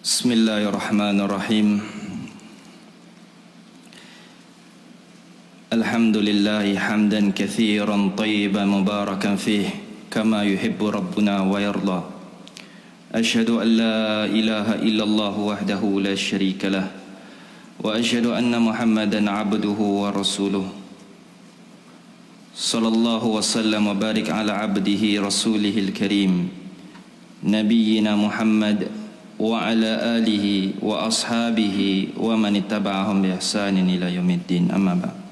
Bismillahirrahmanirrahim. Alhamdulillahi hamdan kathiran tayyiban mubarakan fih kama yuhibbu rabbuna wa yarda. Ashhadu an la ilaha illallah wahdahu la syarika lah wa ashhadu anna Muhammadan abduhu wa rasuluh. Sallallahu wa sallam wa barik ala abdihi rasulihil karim nabiyyina Muhammad wa ala alihi wa ashabihi wa man ittaba'ahum bi ihsanin ila yaumiddin. Amma ba'd.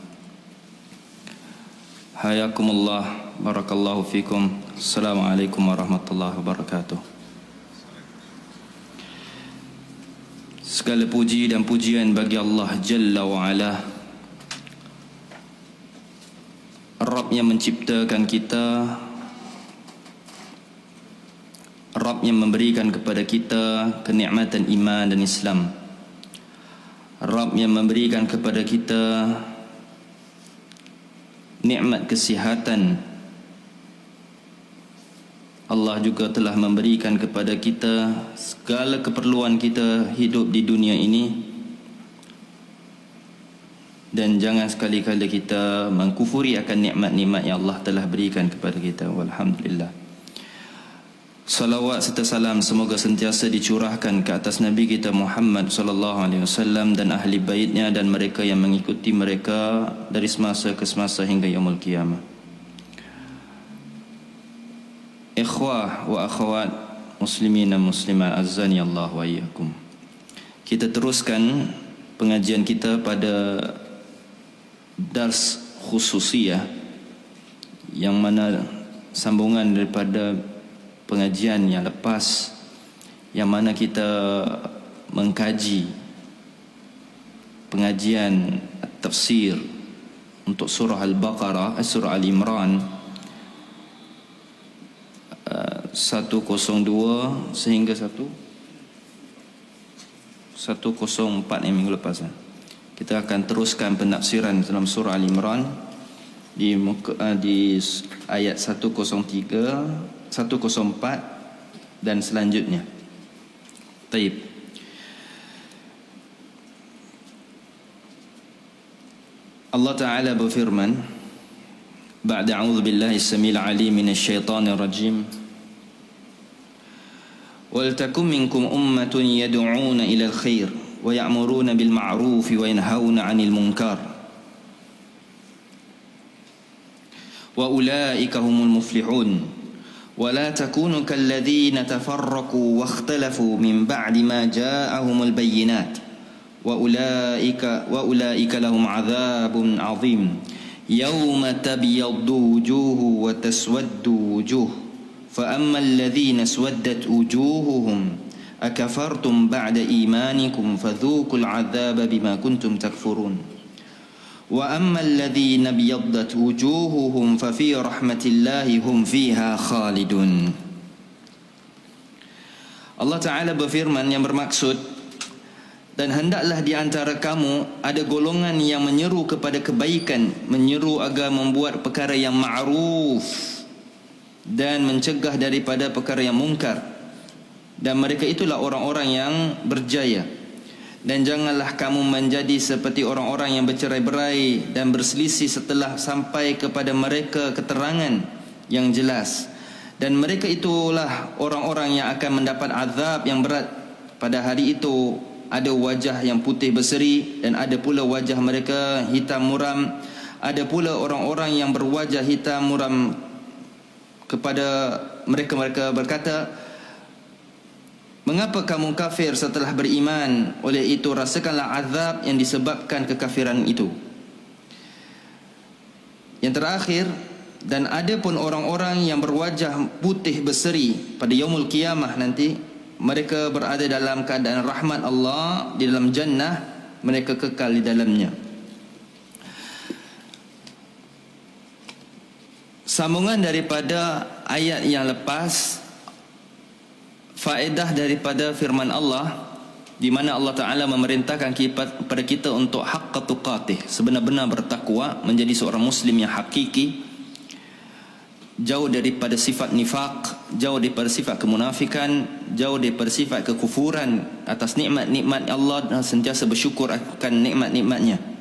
Hayakumullah, barakallahu fikum. Assalamualaikum warahmatullahi wabarakatuh. Segala puji dan pujian bagi Allah Jalla wa Ala, Rabb yang menciptakan kita, Rabb yang memberikan kepada kita kenikmatan iman dan Islam, Rabb yang memberikan kepada kita nikmat kesihatan. Allah juga telah memberikan kepada kita segala keperluan kita hidup di dunia ini. Dan jangan sekali-kali kita mengkufuri akan nikmat-nikmat yang Allah telah berikan kepada kita. Walhamdulillah. Salawat serta salam semoga sentiasa dicurahkan ke atas Nabi kita Muhammad sallallahu alaihi wasallam dan ahli baitnya dan mereka yang mengikuti mereka dari semasa ke semasa hingga yaumul qiyamah. Ikhwah wa akhwat muslimin dan muslimat azani Allah wa iyyakum. Kita teruskan pengajian kita pada dars khususiyah yang mana sambungan daripada pengajian yang lepas, yang mana kita mengkaji pengajian tafsir untuk surah Al-Baqarah, surah Al-Imran 102 sehingga 104 minggu lepas. Kita akan teruskan penafsiran dalam surah Al-Imran di ayat 103, 104 dan selanjutnya. Taib. Allah Ta'ala berfirman, ba'da a'udzu billahi as-samil 'alim minasy syaithanir rajim. Wal takum minkum ummatun yad'una ila al-khair wa ya'muruna bil ma'ruf wa yanhauna 'anil munkar wa ulaika humul muflihun. ولا تكونوا كالذين تفرقوا واختلفوا من بعد ما جاءهم البينات وأولئك لهم عذاب عظيم يوم تبيض وجوه وتسود وجوه فأما الذين اسودت وجوههم أكفرتم بعد إيمانكم فذوقوا العذاب بما كنتم تكفرون وَأَمَّا الَّذِينَ ابْيَضَّتْ وُجُوهُهُمْ فَفِي رَحْمَةِ اللَّهِ هُمْ فِيهَا خَالِدُونَ. Allah Ta'ala berfirman yang bermaksud, dan hendaklah di antara kamu ada golongan yang menyeru kepada kebaikan, menyeru agar membuat perkara yang ma'ruf dan mencegah daripada perkara yang mungkar, dan mereka itulah orang-orang yang berjaya. Dan janganlah kamu menjadi seperti orang-orang yang bercerai-berai dan berselisih setelah sampai kepada mereka keterangan yang jelas. Dan mereka itulah orang-orang yang akan mendapat azab yang berat. Pada hari itu ada wajah yang putih berseri dan ada pula wajah mereka hitam muram. Ada pula orang-orang yang berwajah hitam muram. Kepada mereka berkata, mengapa kamu kafir setelah beriman? Oleh itu rasakanlah azab yang disebabkan kekafiran itu. Yang terakhir, dan ada pun orang-orang yang berwajah putih berseri pada yaumul qiyamah nanti, mereka berada dalam keadaan rahmat Allah di dalam jannah, mereka kekal di dalamnya. Sambungan daripada ayat yang lepas, faedah daripada firman Allah di mana Allah Ta'ala memerintahkan kepada kita untuk haqqa tuqatih, sebenar-benar bertakwa, menjadi seorang muslim yang hakiki, jauh daripada sifat nifaq, jauh daripada sifat kemunafikan, jauh daripada sifat kekufuran atas nikmat-nikmat Allah, dan sentiasa bersyukur akan nikmat-nikmatnya.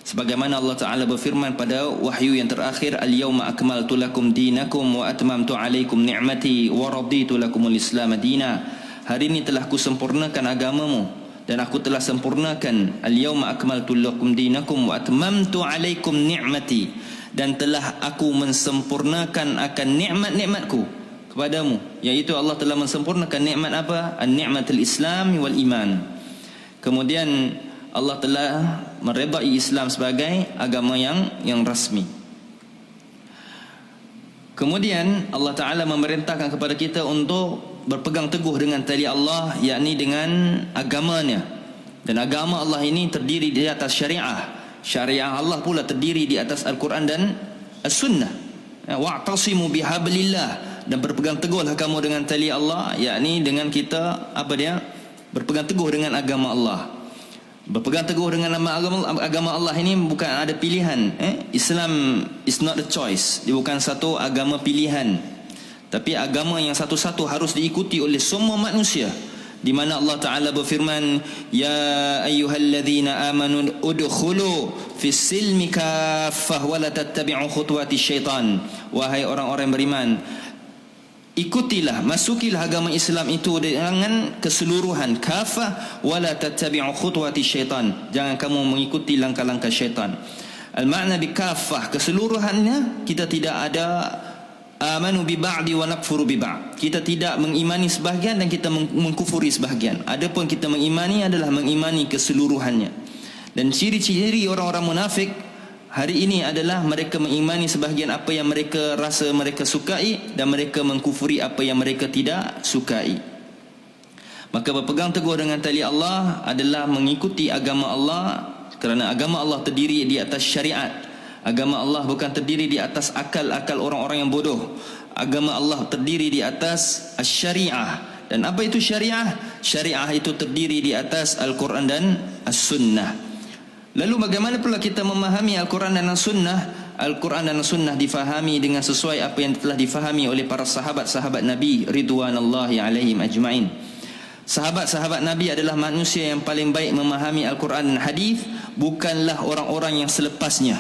Sebagaimana Allah Ta'ala berfirman pada wahyu yang terakhir, al-yawma akmaltu lakum dinakum wa atmamtu alaikum ni'mati wa raditu lakumul islam dina. Hari ini telah ku sempurnakan agamamu dan aku telah sempurnakan, al-yawma akmaltu lakum dinakum wa atmamtu alaikum ni'mati, dan telah aku mensempurnakan akan nikmat-nikmatku kepadamu, iaitu Allah telah mensempurnakan nikmat apa? An-ni'matul Islam wal iman. Kemudian Allah telah meredai Islam sebagai agama yang rasmi. Kemudian Allah Ta'ala memerintahkan kepada kita untuk berpegang teguh dengan tali Allah, yakni dengan agamanya. Dan agama Allah ini terdiri di atas syariah. Syariah Allah pula terdiri di atas Al-Quran dan As-Sunnah. Wa'tasimu bihablillah, dan berpegang teguhlah kamu dengan tali Allah, yakni dengan kita berpegang teguh dengan agama Allah. Berpegang teguh dengan agama Allah ini bukan ada pilihan. Islam is not a choice. Dia bukan satu agama pilihan, tapi agama yang satu-satu harus diikuti oleh semua manusia. Di mana Allah Ta'ala berfirman, ya ayyuhalladzina amanu udkhulu fis silmi kaffah wa la tattabi'u khutuwati syaitan. Wahai orang-orang yang beriman, ikutilah, masukilah agama Islam itu dengan keseluruhan, kafah, wala tattabi'u khutuwati syaitan, jangan kamu mengikuti langkah-langkah syaitan. Al-makna bi kafah, keseluruhannya, kita tidak ada amanu bi ba'di wa nakfuru bi ba'd. Kita tidak mengimani sebahagian dan kita mengkufuri sebahagian. Adapun kita mengimani adalah mengimani keseluruhannya. Dan ciri-ciri orang-orang munafik hari ini adalah mereka mengimani sebahagian apa yang mereka rasa mereka sukai, dan mereka mengkufuri apa yang mereka tidak sukai. Maka berpegang teguh dengan tali Allah adalah mengikuti agama Allah, kerana agama Allah terdiri di atas syariat. Agama Allah bukan terdiri di atas akal-akal orang-orang yang bodoh. Agama Allah terdiri di atas syariah. Dan apa itu syariah? Syariah itu terdiri di atas Al-Quran dan As-Sunnah. Lalu bagaimana pula kita memahami Al-Quran dan As-Sunnah? Al-Quran dan As-Sunnah difahami dengan sesuai apa yang telah difahami oleh para sahabat-sahabat Nabi ridwanullahi alaihim ajma'in. Sahabat-sahabat Nabi adalah manusia yang paling baik memahami Al-Quran dan Hadis, bukanlah orang-orang yang selepasnya.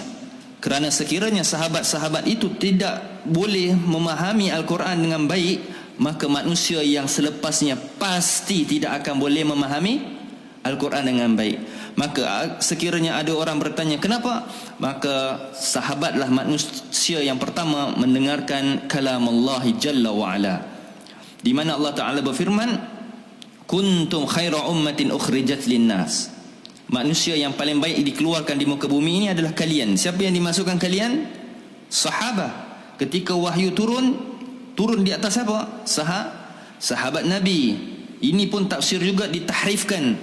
Kerana sekiranya sahabat-sahabat itu tidak boleh memahami Al-Quran dengan baik, maka manusia yang selepasnya pasti tidak akan boleh memahami Al-Quran dengan baik. Maka sekiranya ada orang bertanya kenapa, maka sahabatlah manusia yang pertama mendengarkan kalam Allah Jalla wa'ala, di mana Allah Ta'ala berfirman, kuntum khaira ummatin ukhrijat linnas. Manusia yang paling baik dikeluarkan di muka bumi ini adalah kalian. Siapa yang dimasukkan kalian? Sahabat. Ketika wahyu turun di atas apa? Sahabat Nabi. Ini pun tafsir juga ditahrifkan,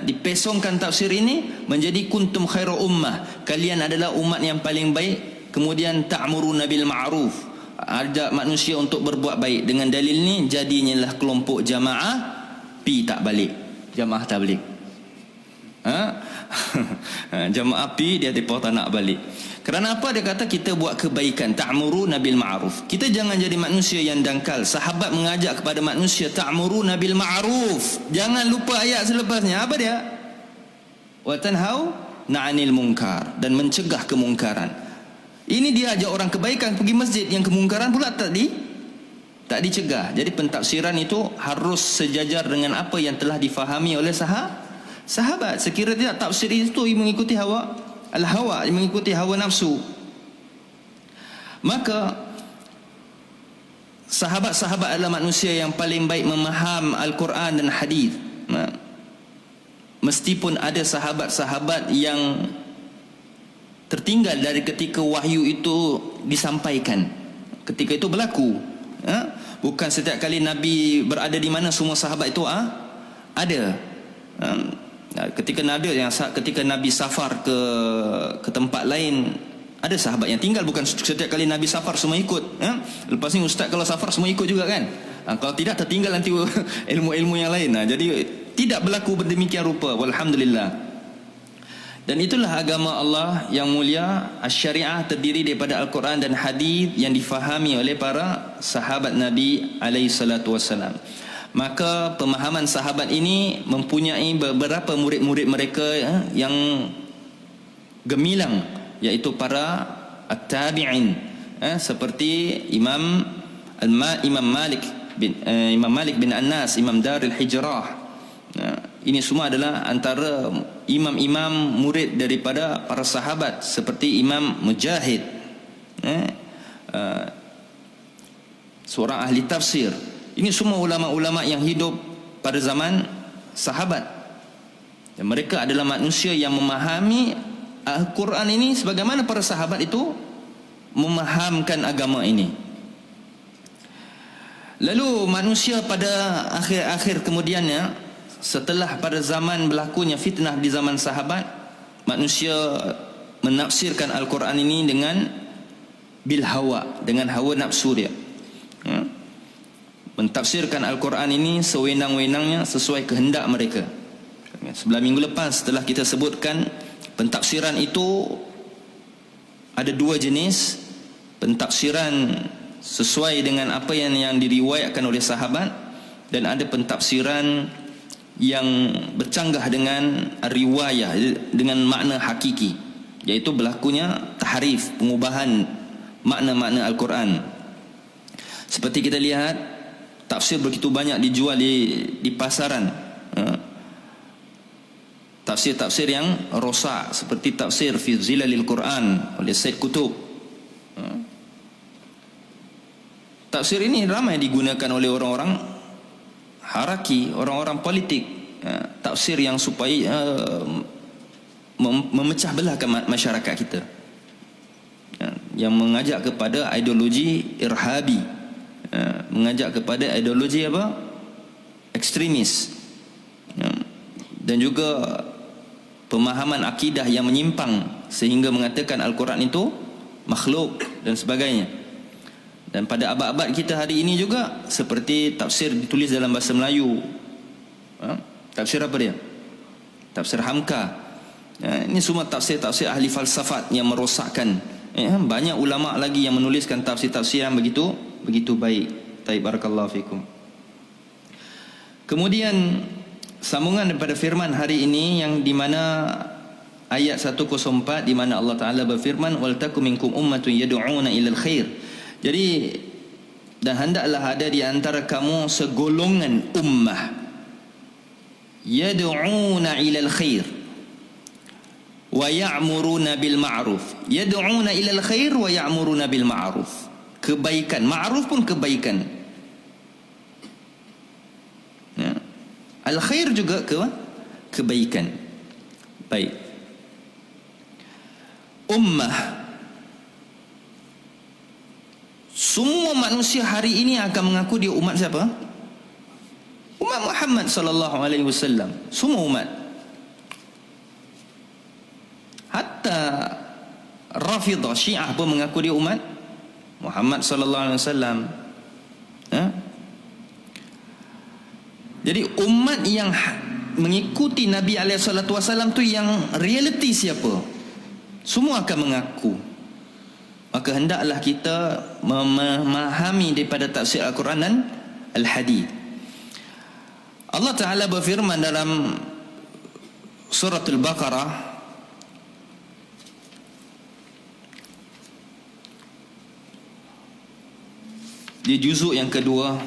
dipesongkan tafsir ini menjadi kuntum khairu ummah, kalian adalah umat yang paling baik. Kemudian ta'muruna bil ma'ruf, ajak manusia untuk berbuat baik. Dengan dalil ni jadinya lah kelompok jamaah pi tak balik, jamaah tabligh. Jamaah pi dia depa tak nak balik. Kerana apa? Dia kata kita buat kebaikan, ta'muruna bil ma'ruf. Kita jangan jadi manusia yang dangkal. Sahabat mengajak kepada manusia ta'muruna bil ma'ruf. Jangan lupa ayat selepasnya. Apa dia? Wa tanhau 'anil munkar, dan mencegah kemungkaran. Ini dia ajak orang kebaikan pergi masjid, yang kemungkaran pula tak dicegah. Jadi pentafsiran itu harus sejajar dengan apa yang telah difahami oleh sahabat. Sekiranya tidak, tafsir itu mengikuti al-hawa, mengikuti hawa nafsu. Maka sahabat-sahabat adalah manusia yang paling baik memaham Al-Quran dan Hadis. Meskipun ada sahabat-sahabat yang tertinggal dari ketika wahyu itu disampaikan. Ketika itu berlaku, bukan setiap kali Nabi berada di mana semua sahabat itu ada. Ketika Nabi safar ke tempat lain, Ada sahabat yang tinggal, bukan setiap kali Nabi safar semua ikut. Lepas ni ustaz kalau safar semua ikut juga kan. Kalau tidak tertinggal nanti ilmu-ilmu yang lain. Jadi tidak berlaku berdemikian rupa. Walhamdulillah. Dan itulah agama Allah yang mulia. Syariah terdiri daripada Al-Quran dan hadis yang difahami oleh para sahabat Nabi alaihi salatu wassalam. Maka pemahaman sahabat ini mempunyai beberapa murid-murid mereka yang gemilang, iaitu para at-tabi'in, seperti Imam Malik bin Anas, Imam Darul Hijrah. Ini semua adalah antara imam-imam murid daripada para sahabat, seperti Imam Mujahid, seorang ahli tafsir. Ini semua ulama-ulama yang hidup pada zaman sahabat, dan mereka adalah manusia yang memahami Al-Quran ini sebagaimana para sahabat itu memahamkan agama ini. Lalu manusia pada akhir-akhir kemudiannya, setelah pada zaman berlakunya fitnah di zaman sahabat, manusia menafsirkan Al-Quran ini dengan bil hawa, dengan hawa nafsu dia. Mentafsirkan Al-Quran ini sewenang-wenangnya sesuai kehendak mereka. Sebelah minggu lepas telah kita sebutkan pentafsiran itu ada dua jenis. Pentafsiran sesuai dengan apa yang diriwayatkan oleh sahabat, dan ada pentafsiran yang bercanggah dengan riwayah, dengan makna hakiki, iaitu berlakunya tahrif, pengubahan makna-makna Al-Quran. Seperti kita lihat, tafsir begitu banyak dijual di pasaran. Tafsir-tafsir yang rosak, seperti tafsir Fi Zilalil Quran oleh Said Qutb. Tafsir ini ramai digunakan oleh orang-orang haraki, orang-orang politik. Tafsir yang supaya memecah belahkan masyarakat kita, yang mengajak kepada ideologi irhabi, mengajak kepada ideologi apa? Ekstremis, dan juga pemahaman akidah yang menyimpang sehingga mengatakan Al-Quran itu makhluk dan sebagainya. Dan pada abad-abad kita hari ini juga, seperti tafsir ditulis dalam bahasa Melayu. Tafsir apa dia? Tafsir Hamka. Ini semua tafsir-tafsir ahli falsafat yang merosakkan. Banyak ulama lagi yang menuliskan tafsir-tafsir yang begitu baik. Taib, barakallahu fikum. Kemudian sambungan daripada firman hari ini, yang di mana ayat 104, di mana Allah Taala berfirman, wal takum minkum ummatun yad'una ilal khair. Jadi, dan hendaklah ada di antara kamu segolongan ummah yad'una ilal khair wa ya'muruna bil ma'ruf. Yad'una ilal khair wa ya'muruna bil ma'ruf. Kebaikan, ma'ruf pun kebaikan. Al-khair juga kebaikan. Baik. Ummah, semua manusia hari ini akan mengaku dia umat siapa? Umat Muhammad sallallahu alaihi wasallam. Semua umat. Hatta Rafidah Syiah pun mengaku dia umat Muhammad sallallahu alaihi wasallam. Jadi umat yang mengikuti Nabi alaihi salatu wasallam tu yang realiti siapa? Semua akan mengaku. Maka hendaklah kita memahami daripada tafsir Al-Quran dan Al-Hadith. Allah Ta'ala berfirman dalam Surah Al-Baqarah, di juzuk yang kedua,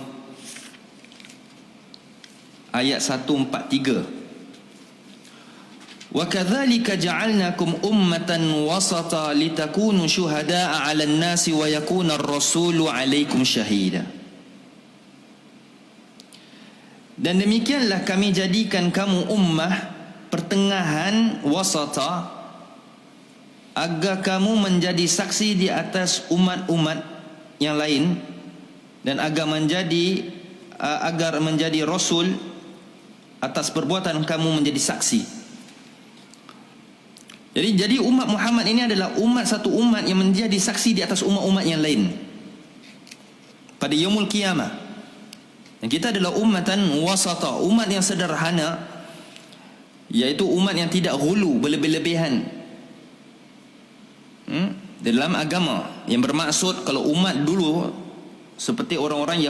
ayat 143. Wa kadzalika ja'alnakum ummatan wasata litakunu syuhada'a 'alan nasi wa yakuna ar-rasulu 'alaikum syahida. Dan demikianlah kami jadikan kamu ummah pertengahan, wasata, agar kamu menjadi saksi di atas umat-umat yang lain, dan agar menjadi rasul atas perbuatan kamu menjadi saksi. Jadi umat Muhammad ini adalah satu umat yang menjadi saksi di atas umat-umat yang lain pada yaumul qiyamah. Dan kita adalah ummatan wasata, umat yang sederhana, iaitu umat yang tidak ghulu, berlebih-lebihan dalam agama. Yang bermaksud kalau umat dulu seperti orang-orang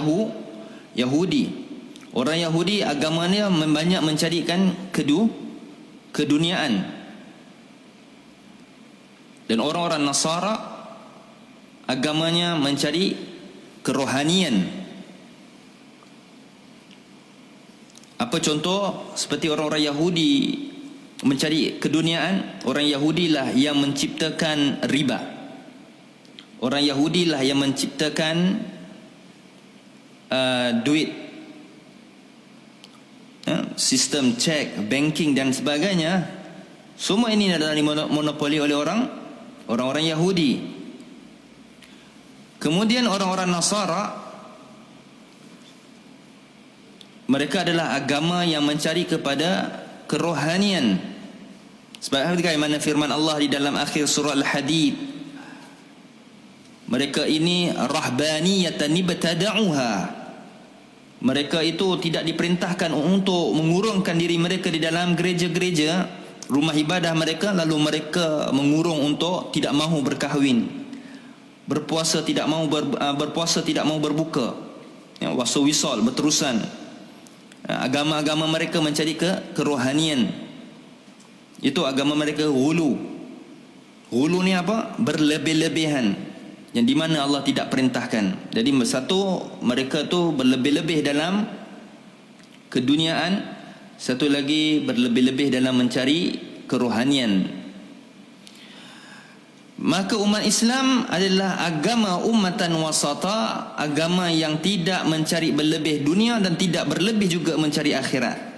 Yahudi. Orang Yahudi agamanya banyak mencarikan keduniaan. Dan orang-orang Nasara agamanya mencari kerohanian. Apa contoh? Seperti orang-orang Yahudi mencari keduniaan. Orang Yahudi lah yang menciptakan riba. Orang Yahudi lah yang menciptakan duit, sistem cek, banking dan sebagainya. Semua ini adalah dimonopoli oleh orang-orang Yahudi. Kemudian orang-orang Nasara, mereka adalah agama yang mencari kepada kerohanian. Sebab bagaimana firman Allah di dalam akhir surah Al-Hadid, mereka ini rahbaniyatan ibtada'uha. Mereka itu tidak diperintahkan untuk mengurungkan diri mereka di dalam gereja-gereja, rumah ibadah mereka, lalu mereka mengurung untuk tidak mahu berkahwin, berpuasa tidak mahu berpuasa tidak mahu berbuka, wasa wisal berterusan. Agama-agama mereka mencari kerohanian. Itu agama mereka ghulu. Ghulu ni apa? Berlebih-lebihan, yang di mana Allah tidak perintahkan. Jadi satu, mereka tu berlebih-lebih dalam keduniaan. Satu lagi, berlebih-lebih dalam mencari kerohanian. Maka umat Islam adalah agama ummatan wasata, agama yang tidak mencari berlebih dunia dan tidak berlebih juga mencari akhirat.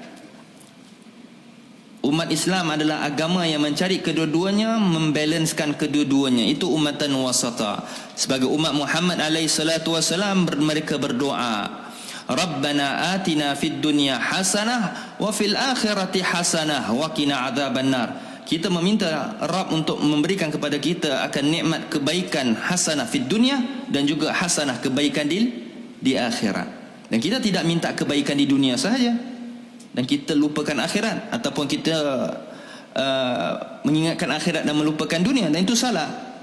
Umat Islam adalah agama yang mencari kedua-duanya, membalanskan kedua-duanya. Itu ummatan wasata. Sebagai umat Muhammad alaihi salatu wasalam, mereka berdoa, Rabbana atina fid dunya hasanah wa fil akhirati hasanah wa qina adzabannar. Kita meminta Rabb untuk memberikan kepada kita akan nikmat kebaikan hasanah fid dunya dan juga hasanah kebaikan di akhirat. Dan kita tidak minta kebaikan di dunia sahaja dan kita lupakan akhirat, ataupun kita mengingatkan akhirat dan melupakan dunia, dan itu salah.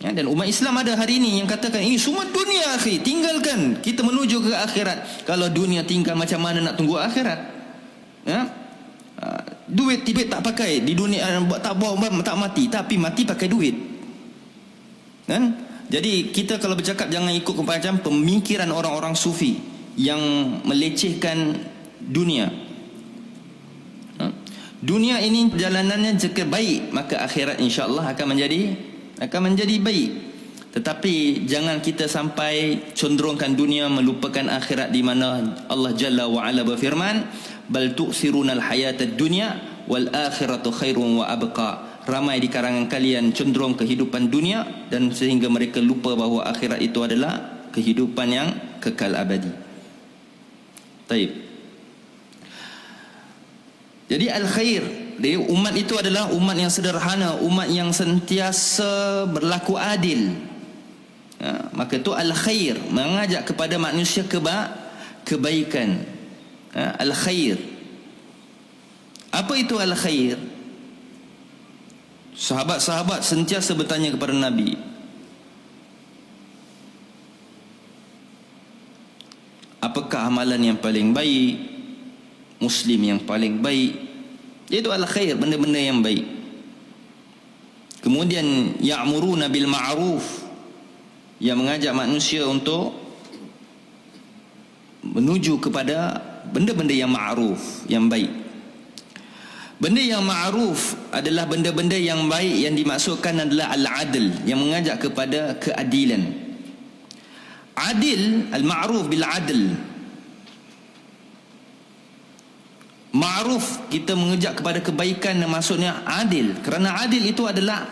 Dan umat Islam ada hari ini yang katakan ini semua dunia akhi, tinggalkan, kita menuju ke akhirat. Kalau dunia tinggal, macam mana nak tunggu akhirat? Duit tak pakai di dunia, tak mati, tapi mati pakai duit. Kan? Jadi kita kalau bercakap jangan ikut macam pemikiran orang-orang sufi yang melecehkan dunia. Dunia ini jalanannya jika baik, maka akhirat insya-Allah akan menjadi baik. Tetapi jangan kita sampai condongkan dunia melupakan akhirat, di mana Allah Jalla wa Ala berfirman, bal tu'sirunal hayatad dunya wal akhiratu khairun wa abqa. Ramai di kalangan kalian cenderung kehidupan dunia, dan sehingga mereka lupa bahawa akhirat itu adalah kehidupan yang kekal abadi. Taib. Jadi al-khair, umat itu adalah umat yang sederhana, umat yang sentiasa berlaku adil. Maka itu al-khair, mengajak kepada manusia kebaikan. Al-khair. Apa itu al-khair? Sahabat-sahabat sentiasa bertanya kepada Nabi, apakah amalan yang paling baik, Muslim yang paling baik? Itu al-khair, benda-benda yang baik. Kemudian ya'muruna bil ma'ruf, yang mengajak manusia untuk menuju kepada benda-benda yang ma'ruf, yang baik. Benda yang ma'ruf adalah benda-benda yang baik, yang dimaksudkan adalah al-adl, yang mengajak kepada keadilan. Adil, al-ma'ruf bil-adl. Ma'ruf, kita mengajak kepada kebaikan, dan maksudnya adil, kerana adil itu adalah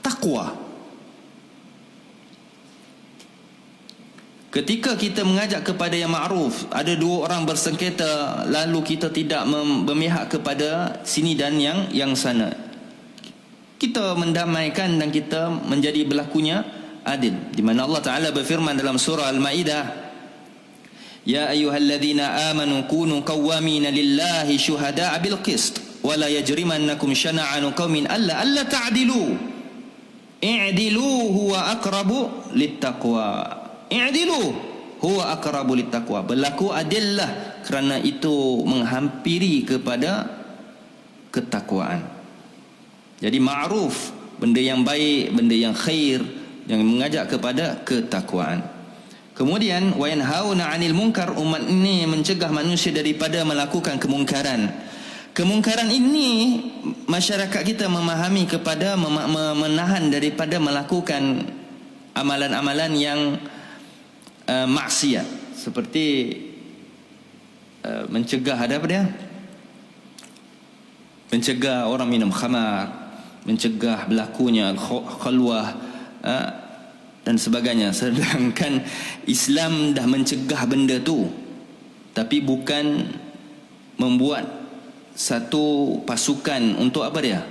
takwa. Ketika kita mengajak kepada yang ma'ruf, ada dua orang bersengketa, lalu kita tidak memihak kepada sini dan yang sana. kita mendamaikan dan kita menjadi berlakunya adil. Di mana Allah Ta'ala berfirman dalam surah Al-Ma'idah, Ya ayyuhalladzina amanu kunu qawwamina lillahi syuhada'a bil qist wa la yajrimannakum syana'anu qaumin alla ta'dilu i'dilu huwa aqrabu littaqwa. I'dilu huwa aqrabu littaqwa. Berlaku adillah, kerana itu menghampiri kepada ketakwaan. Jadi ma'ruf, benda yang baik, benda yang khair, yang mengajak kepada ketakwaan. Kemudian wa yanhauna 'anil munkar, umat ini mencegah manusia daripada melakukan kemungkaran. Kemungkaran ini masyarakat kita memahami kepada menahan daripada melakukan amalan-amalan yang maksiat, seperti mencegah ada apa dia? Mencegah orang minum khamar, mencegah berlakunya khalwah dan sebagainya. Sedangkan Islam dah mencegah benda tu, tapi bukan membuat satu pasukan untuk apa dia?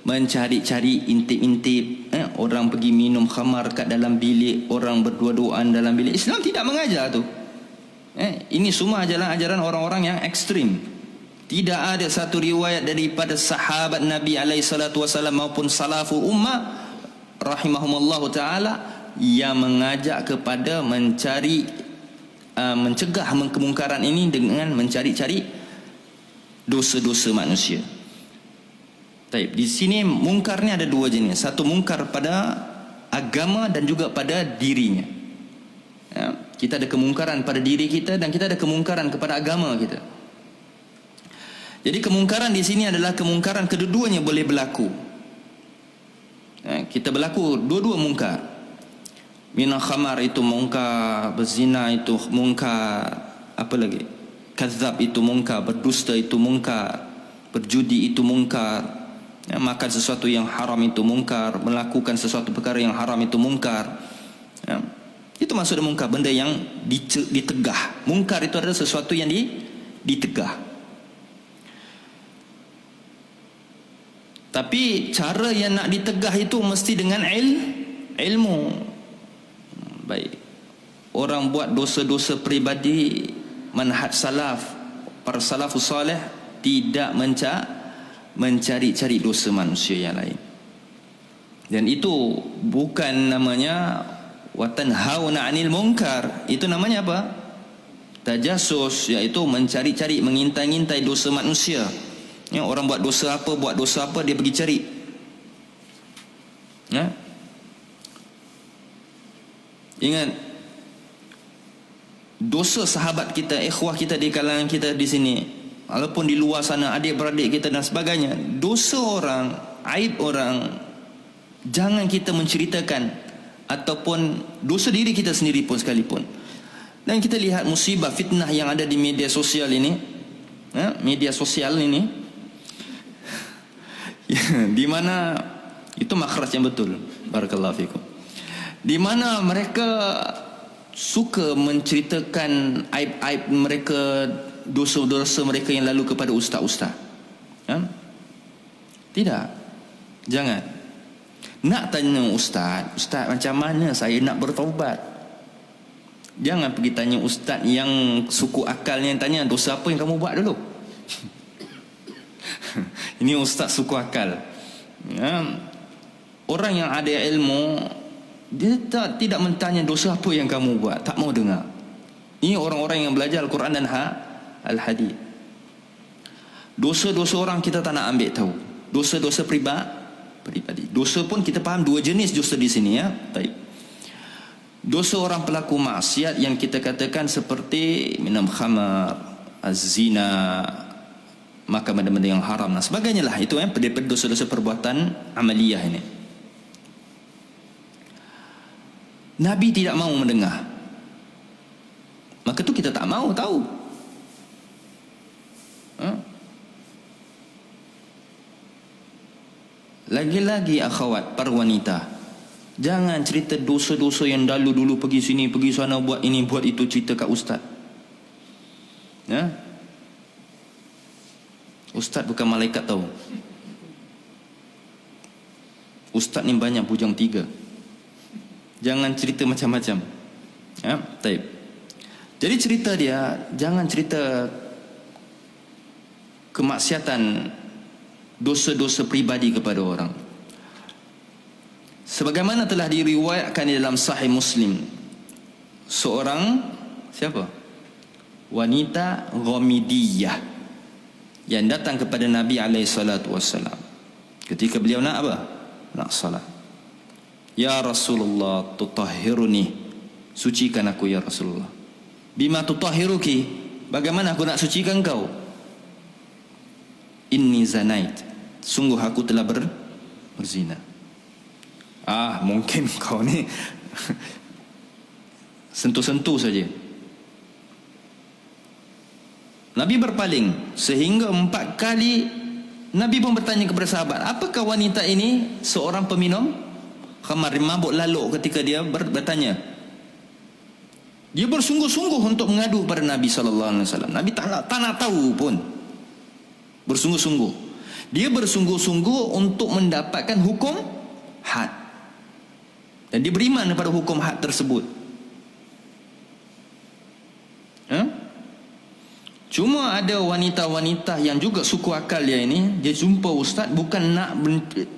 Mencari-cari, intip-intip orang pergi minum khamar kat dalam bilik, orang berdua-duaan dalam bilik. Islam tidak mengajar tu. Ini semua ajaran-ajaran orang-orang yang ekstrim. Tidak ada satu riwayat daripada sahabat Nabi SAW maupun salaful ummah rahimahumullah ta'ala yang mengajak kepada mencari mencegah kemungkaran ini dengan mencari-cari dosa-dosa manusia. Baik, di sini mungkar ni ada dua jenis. Satu mungkar pada agama dan juga pada dirinya. Kita ada kemungkaran pada diri kita dan kita ada kemungkaran kepada agama kita. Jadi kemungkaran di sini adalah kemungkaran kedua-duanya boleh berlaku. Kita berlaku dua-dua mungkar. Minum khamar itu mungkar, berzina itu mungkar, apa lagi? Kadzab itu mungkar, berdusta itu mungkar, berjudi itu mungkar, makan sesuatu yang haram itu mungkar, melakukan sesuatu perkara yang haram itu mungkar. Itu maksud mungkar, benda yang ditegah. Mungkar itu adalah sesuatu yang ditegah. Tapi cara yang nak ditegah itu mesti dengan ilmu. Baik. Orang buat dosa-dosa peribadi, manhaj salaf, para salafus salih tidak mencari-cari dosa manusia yang lain. Dan itu bukan namanya watanhauna 'anil munkar. Itu namanya apa? Tajassus, iaitu mencari-cari, mengintai-ngintai dosa manusia. Orang buat dosa apa, dia pergi cari. Ingat, dosa sahabat kita, ikhwah kita di kalangan kita di sini, walaupun di luar sana adik-beradik kita dan sebagainya, dosa orang, aib orang, jangan kita menceritakan, ataupun dosa diri kita sendiri pun sekalipun. Dan kita lihat musibah fitnah yang ada di media sosial ini, di mana itu makhraj yang betul, barakallahu fikum, di mana mereka suka menceritakan aib-aib mereka, dosa-dosa mereka yang lalu kepada ustaz-ustaz. Tidak, jangan. Nak tanya ustaz, ustaz macam mana saya nak bertaubat? Jangan pergi tanya ustaz yang suku akalnya, yang tanya dosa apa yang kamu buat dulu. Ini ustaz suku akal. Orang yang ada ilmu, dia tidak mentanya dosa apa yang kamu buat, tak mau dengar. Ini orang-orang yang belajar Al-Quran dan Al-Hadith. Dosa-dosa orang kita tak nak ambil tahu. Dosa-dosa pribadi. Dosa pun kita faham dua jenis dosa di sini, ya. Baik. Dosa orang pelaku maksiat yang kita katakan seperti minum khamar, az-zina, makan benda-benda yang haram dan sebagainya lah. Itu daripada dosa-dosa perbuatan amaliyah ini. Nabi tidak mau mendengar, maka tu kita tak mau tahu. Lagi-lagi akhwat, para wanita, jangan cerita dosa-dosa yang dulu pergi sini, pergi sana, buat ini, buat itu, cerita kat ustaz. Ustaz bukan malaikat tahu. Ustaz ni banyak bujang 3. Jangan cerita macam-macam. Ya, baik. Jadi cerita dia, jangan cerita kemaksiatan, dosa-dosa pribadi kepada orang. Sebagaimana telah diriwayatkan di dalam Sahih Muslim, seorang siapa? Wanita Ghamidiyah yang datang kepada Nabi SAW ketika beliau nak apa? Nak salat. Ya Rasulullah, tutahhiruni, sucikan aku ya Rasulullah. Bima tutahhiruki, bagaimana aku nak sucikan kau? Inni zanait, sungguh aku telah berzina. Mungkin kau ni sentuh-sentuh saja. Nabi berpaling sehingga 4 kali. Nabi pun bertanya kepada sahabat, apakah wanita ini seorang peminum khamar, mabuk laluk? Ketika dia bertanya, dia bersungguh-sungguh untuk mengadu pada Nabi SAW. Nabi tak nak tahu pun. Bersungguh-sungguh. Dia bersungguh-sungguh untuk mendapatkan hukum had. Dan dia beriman kepada hukum had tersebut. Cuma ada wanita-wanita yang juga suku akal dia ini, dia jumpa ustaz bukan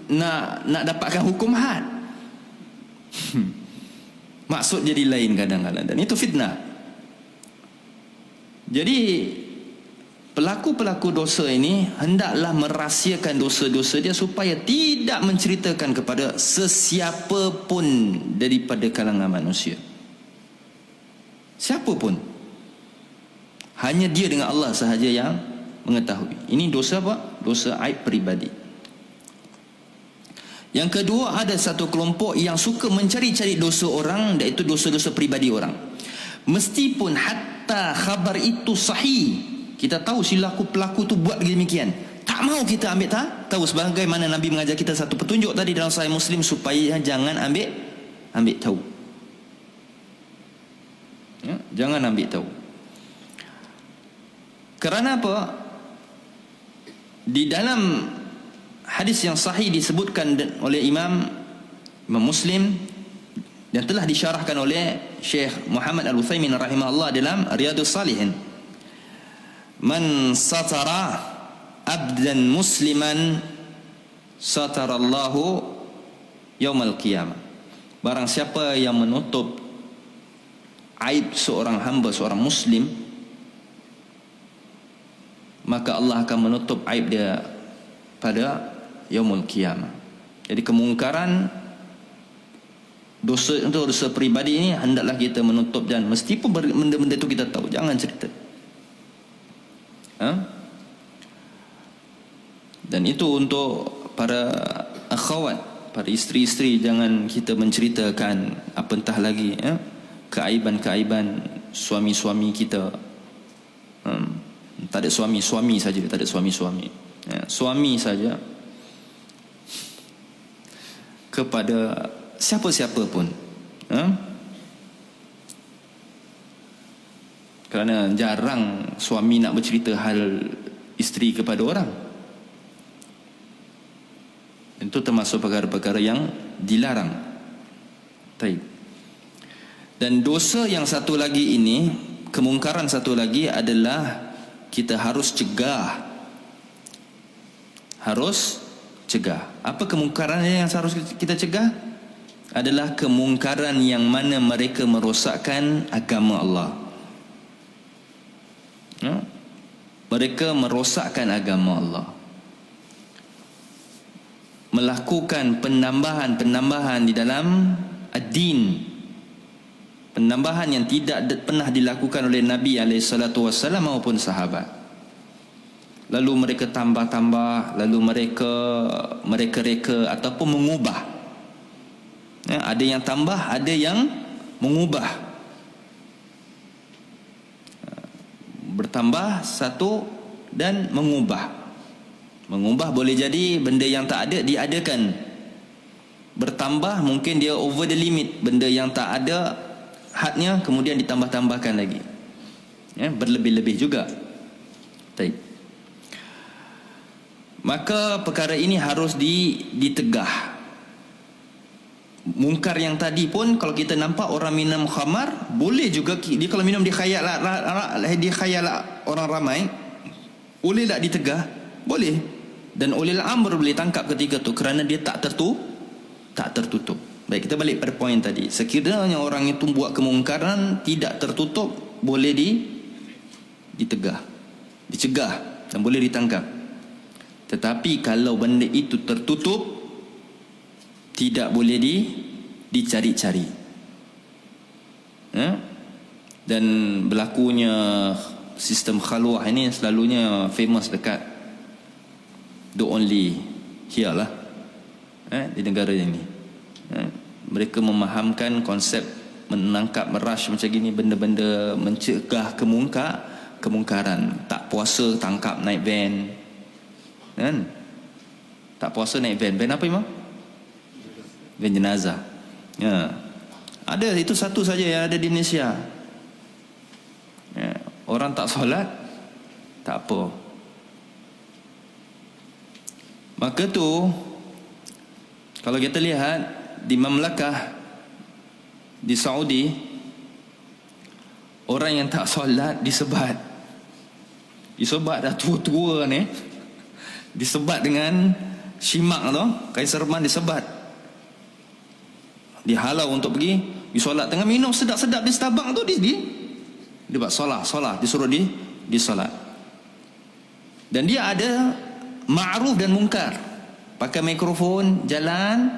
nak dapatkan hukum had. Maksud jadi lain kadang-kadang, dan itu fitnah. Jadi pelaku-pelaku dosa ini hendaklah merahsiakan dosa-dosa dia supaya tidak menceritakan kepada sesiapa pun daripada kalangan manusia. Siapa pun. Hanya dia dengan Allah sahaja yang mengetahui. Ini dosa apa? Dosa aib peribadi. Yang kedua, ada satu kelompok yang suka mencari-cari dosa orang, iaitu dosa-dosa peribadi orang. Meskipun hatta khabar itu sahih, kita tahu si pelaku tu buat demikian, tak mau kita ambil tahu. Sebagaimana Nabi mengajar kita satu petunjuk tadi dalam Sahih Muslim, supaya jangan ambil tahu. Ya, jangan ambil tahu. Kerana apa? Di dalam hadis yang sahih disebutkan oleh Imam Muslim dan telah disyarahkan oleh Syekh Muhammad Al-Utsaimin rahimahullah dalam Riyadhus Shalihin. Man satara abdan musliman satarallahu yaumal qiyamah. Barang siapa yang menutup aib seorang hamba, seorang muslim, maka Allah akan menutup aib dia pada yaumul qiyamah. Jadi kemungkaran dosa pribadi ini hendaklah kita menutup, dan meskipun benda-benda itu kita tahu, jangan cerita. Dan itu untuk para akhwat, para isteri-isteri, jangan kita menceritakan apatah lagi keaiban-keaiban suami-suami kita. Tak ada suami saja, tak ada suami-suami. Suami saja kepada siapa-siapa pun. Kerana jarang suami nak bercerita hal isteri kepada orang. Itu termasuk perkara-perkara yang dilarang. Baik. Dan dosa yang satu lagi ini, kemungkaran satu lagi adalah kita harus cegah. Harus cegah. Apa kemungkaran yang harus kita cegah? Adalah kemungkaran yang mana mereka merosakkan agama Allah. Mereka merosakkan agama Allah, melakukan penambahan di dalam ad-din, penambahan yang tidak pernah dilakukan oleh Nabi SAW maupun sahabat. Lalu mereka tambah-tambah, lalu mereka reka ataupun mengubah. Ada yang tambah, ada yang mengubah. Bertambah satu dan mengubah. Mengubah boleh jadi benda yang tak ada diadakan. Bertambah mungkin dia over the limit, benda yang tak ada hadnya kemudian ditambah-tambahkan lagi. Berlebih-lebih juga. Baik. Maka perkara ini harus ditegah. Mungkar yang tadi pun, kalau kita nampak orang minum khamar, boleh juga dia kalau minum di khayal orang ramai, boleh tak ditegah? Boleh. Dan ulil amr boleh tangkap ketika tu kerana dia tak tertutup. Baik, kita balik pada poin tadi. Sekiranya orang itu buat kemungkaran tidak tertutup, boleh ditegah, dicegah dan boleh ditangkap. Tetapi kalau benda itu tertutup, tidak boleh dicari-cari. Dan berlakunya sistem khalwah ini selalunya famous dekat the only here lah, di negara ini. Mereka memahamkan konsep menangkap, merush macam gini, benda-benda mencegah kemungkaran. Tak puasa tangkap naik van, kan? Tak puasa naik van apa Imam? Van jenazah. Ya. Ada, itu satu saja yang ada di Malaysia. Ya. Orang tak solat, tak apa. Maka tu, kalau kita lihat di Mamlakah di Saudi, orang yang tak solat disebat dah tua-tua ni, disebat dengan syimak tu, kain serban disebat, dihalau untuk pergi solat. Tengah minum sedap-sedap di Starbucks tu, dia buat solat, disuruh di solat. Dan dia ada ma'ruf dan mungkar, pakai mikrofon, jalan,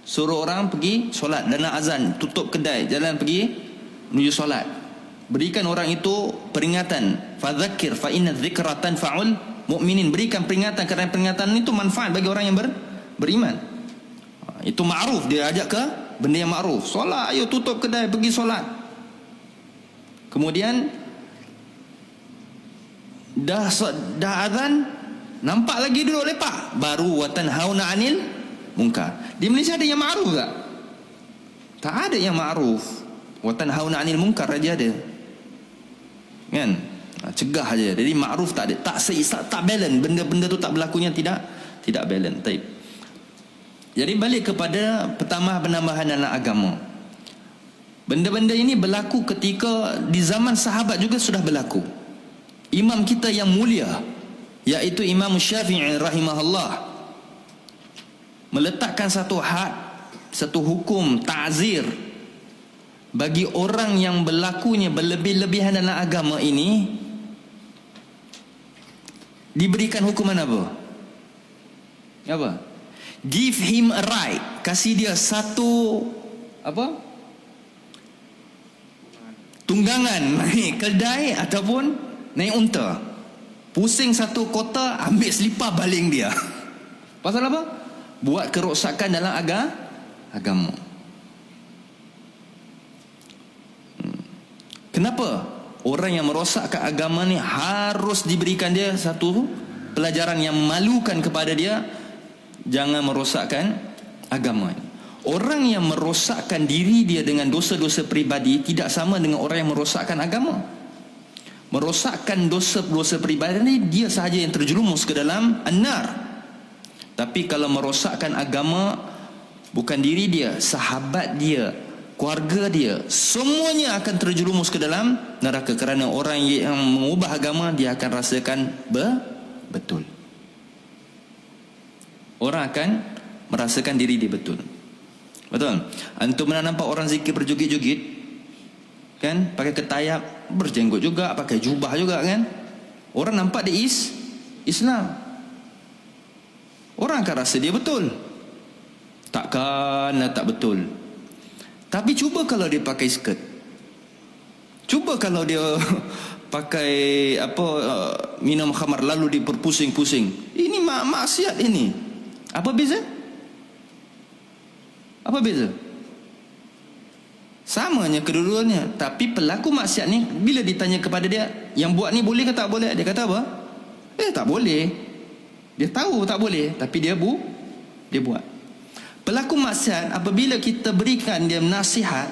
suruh orang pergi solat. Dan azan, tutup kedai, jalan pergi menuju solat. Berikan orang itu peringatan, fadzakir fa inna dzikra tanfa'ul mu'minin. Berikan peringatan kerana peringatan itu manfaat bagi orang yang beriman. Itu ma'ruf, dia ajak ke benda yang ma'ruf. Solat, ayo tutup kedai, pergi solat. Kemudian dah azan, nampak lagi duduk lepak, baru wa tanhauna 'anil munkar. Di Malaysia ada yang ma'ruf tak? Tak ada yang ma'ruf. Wa tanhauna 'anil munkar aja ada, kan? Cegah aja. Jadi ma'ruf tak ada, tak balance. Benda-benda tu tak berlakunya, tidak balance. Baik. Jadi balik kepada penambahan dalam agama. Benda-benda ini berlaku ketika di zaman sahabat juga sudah berlaku. Imam kita yang mulia, iaitu Imam Syafi'i rahimahullah, meletakkan satu had, satu hukum ta'zir bagi orang yang berlakunya berlebih-lebihan dalam agama ini. Diberikan hukuman apa? Apa? Give him a right. Kasih dia satu apa? Tunggangan naik kedai ataupun naik unta. Pusing satu kota, ambil selipar baling dia. Pasal apa? Buat kerosakan dalam agama. Kenapa? Orang yang merosakkan agama ni harus diberikan dia satu pelajaran yang memalukan kepada dia. Jangan merosakkan agama. Orang yang merosakkan diri dia dengan dosa-dosa peribadi tidak sama dengan orang yang merosakkan agama. Merosakkan dosa-dosa peribadi ni, dia sahaja yang terjerumus ke dalam an-nar. Tapi kalau merosakkan agama, bukan diri dia, sahabat dia, keluarga dia, semuanya akan terjerumus ke dalam neraka. Kerana orang yang mengubah agama, dia akan rasakan betul. Orang akan merasakan diri dia betul. Betul? Antum pernah nampak orang zikir berjoget-joget, kan? Pakai ketayap, berjenggot juga, pakai jubah juga, kan? Orang nampak dia Islam. Orang akan rasa dia betul. Takkanlah tak betul. Tapi cuba kalau dia pakai skirt, cuba kalau dia pakai minum khamar lalu dia berpusing-pusing. Ini maksiat ini. Apa beza? Apa beza? Samanya kedua-duanya. Tapi pelaku maksiat ni, bila ditanya kepada dia, yang buat ni boleh ke tak boleh? Dia kata apa? Tak boleh. Dia tahu tak boleh, tapi dia buat. Pelaku maksiat, apabila kita berikan dia nasihat,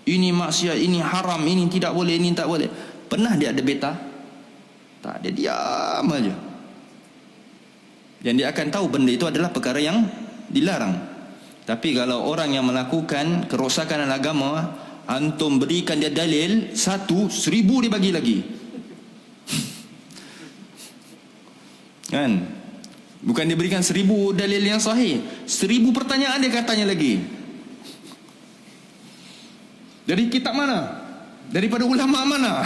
ini maksiat, ini haram, ini tidak boleh, ini tak boleh, pernah dia ada beta? Tak, dia diam aja. Dan dia akan tahu benda itu adalah perkara yang dilarang. Tapi kalau orang yang melakukan kerosakan dalam agama, antum berikan dia dalil 1, 1000 dia bagi lagi. Kan? Bukan dia berikan 1000 dalil yang sahih, 1000 pertanyaan dia katanya lagi. Dari kitab mana? Daripada ulama mana?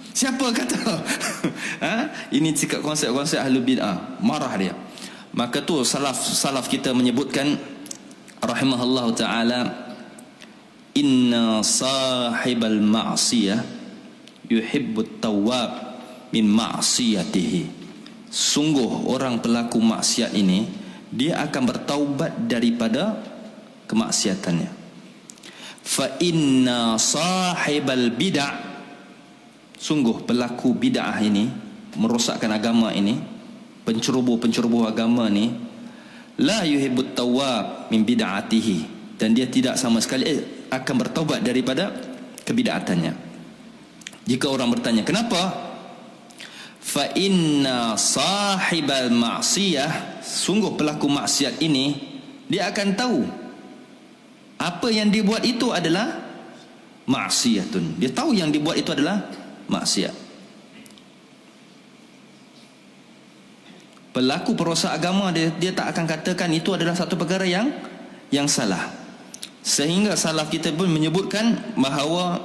Siapa kata? Ini sikap konsep-konsep ahli bid'ah. Marah dia. Maka tu salaf kita menyebutkan rahimahullah ta'ala, inna sahibal ma'siyah yuhibbut tawwab min ma'siyatihi. Sungguh orang pelaku maksiat ini, dia akan bertaubat daripada kemaksiatannya. Fa inna sahibal bid'ah, sungguh pelaku bid'ah ini, merosakkan agama ini, penceroboh agama ni, la yuhibbut tawwab min bid'atihi, dan dia tidak sama sekali akan bertaubat daripada kebid'atannya. Jika orang bertanya kenapa, fa inna sahibal ma'siyah, sungguh pelaku maksiat ini, dia akan tahu apa yang dia buat itu adalah maksiatun. Dia tahu yang dibuat itu adalah maksiat. Pelaku perosak agama, dia tak akan katakan itu adalah satu perkara yang salah. Sehingga salaf kita pun menyebutkan bahawa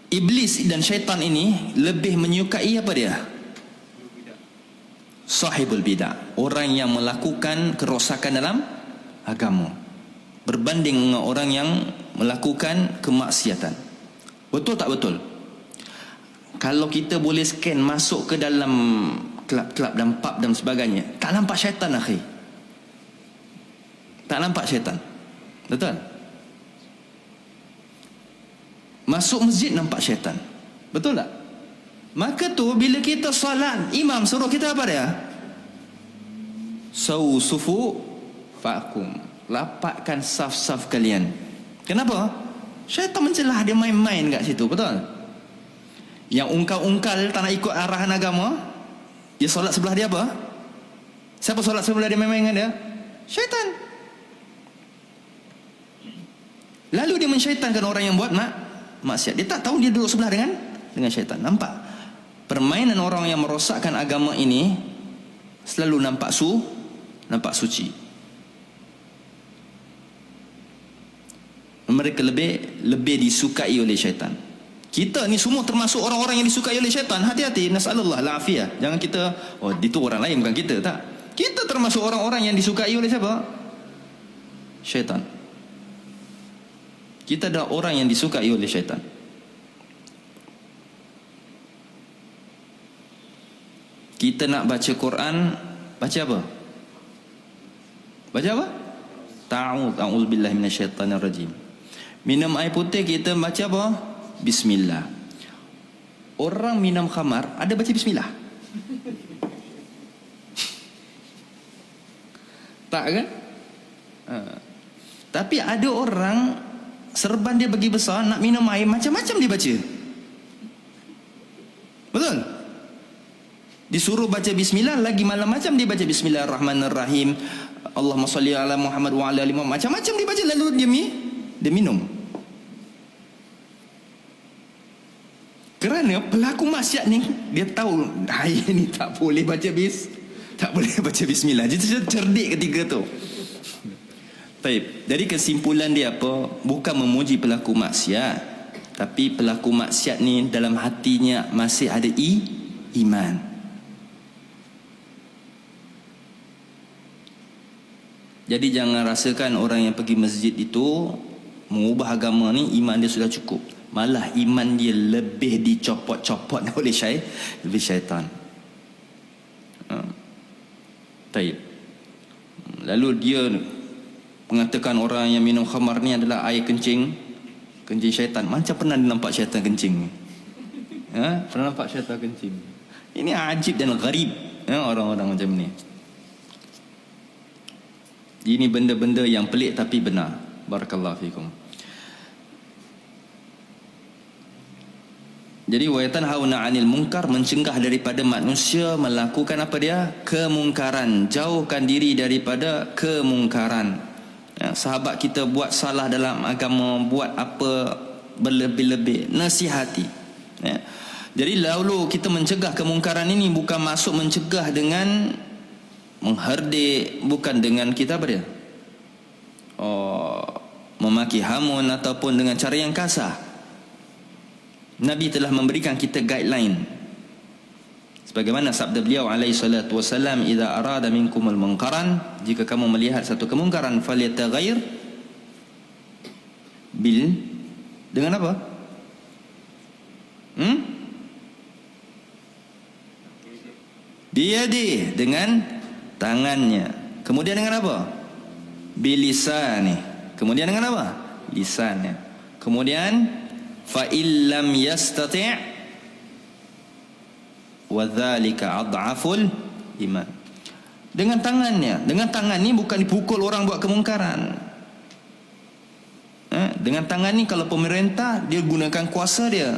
iblis dan syaitan ini lebih menyukai apa dia? Sahibul bid'ah, orang yang melakukan kerosakan dalam agama, berbanding dengan orang yang melakukan kemaksiatan. Betul tak betul? Kalau kita boleh scan masuk ke dalam kelab-kelab dan pub dan sebagainya, tak nampak syaitan, akhi. Tak nampak syaitan. Betul? Masuk masjid nampak syaitan. Betul tak? Maka tu bila kita solat, imam suruh kita apa dia? Sufu fa'kum, lapatkan saf-saf kalian. Kenapa? Syaitan mencelah, dia main-main kat situ. Betul? Yang ungkal-ungkal tak nak ikut arahan agama, dia solat sebelah dia apa? Siapa solat sebelah dia main-main dengan dia? Syaitan. Lalu dia mensyaitankan orang yang buat maksiat. Dia tak tahu dia duduk sebelah dengan syaitan. Nampak? Permainan orang yang merosakkan agama ini selalu nampak suci. Mereka lebih disukai oleh syaitan. Kita ni semua termasuk orang-orang yang disukai oleh syaitan. Hati-hati, nasallallahu al-afiyah. Jangan kita, itu orang lain bukan kita, tak. Kita termasuk orang-orang yang disukai oleh siapa? Syaitan. Kita adalah orang yang disukai oleh syaitan. Kita nak baca Quran, baca apa? Baca apa? A'udzubillahi minasyaitanirrajim. Minum air putih, kita baca apa? Bismillah. Orang minum khamar ada baca bismillah? Tak kan? Tapi ada orang serban dia bagi besar, nak minum air macam-macam dia baca. Betul? Disuruh baca bismillah, lagi macam dia baca bismillahirrahmanirrahim, Allahumma salli ala Muhammad wa ala ali Muhammad, macam-macam dia baca, lalu dia minum. Kerana pelaku maksiat ni, dia tahu air ni tak boleh baca bismillah. Dia cerdik ketika tu. Baik, dari kesimpulan dia apa? Bukan memuji pelaku maksiat, tapi pelaku maksiat ni dalam hatinya masih ada iman. Jadi jangan rasakan orang yang pergi masjid itu mengubah agama ni, iman dia sudah cukup. Malah iman dia lebih dicopot-copot oleh syaitan. Baik. Lalu dia mengatakan orang yang minum khamar ni adalah air kencing syaitan. Macam pernah nampak syaitan kencing? Pernah nampak syaitan kencing? Ini ajib dan gharib, orang-orang macam ni. Ini benda-benda yang pelik tapi benar. Barakallahu fikum. Jadi wa yatanhauna 'anil munkar, mencegah daripada manusia melakukan apa dia? Kemungkaran. Jauhkan diri daripada kemungkaran. Ya, sahabat kita buat salah dalam agama, buat apa berlebih-lebih, nasihati. Ya. Jadi lalu kita mencegah kemungkaran ini bukan masuk mencegah dengan mengherdik, bukan dengan kita apa dia? Memaki hamun ataupun dengan cara yang kasar. Nabi telah memberikan kita guideline. Sebagaimana sabda beliau alaihi salatu wasalam, "Idza arada minkumul munkaran", jika kamu melihat satu kemungkaran, falyataghayyir dengan apa? Biyadi, dengan tangannya. Kemudian dengan apa? Bilisani. Kemudian dengan apa? Lisannya. Kemudian fa illam yastati' wa dzalika adhaful iman. Dengan tangannya. Dengan tangan ni bukan dipukul orang buat kemungkaran. Dengan tangan ni kalau pemerintah dia gunakan kuasa dia.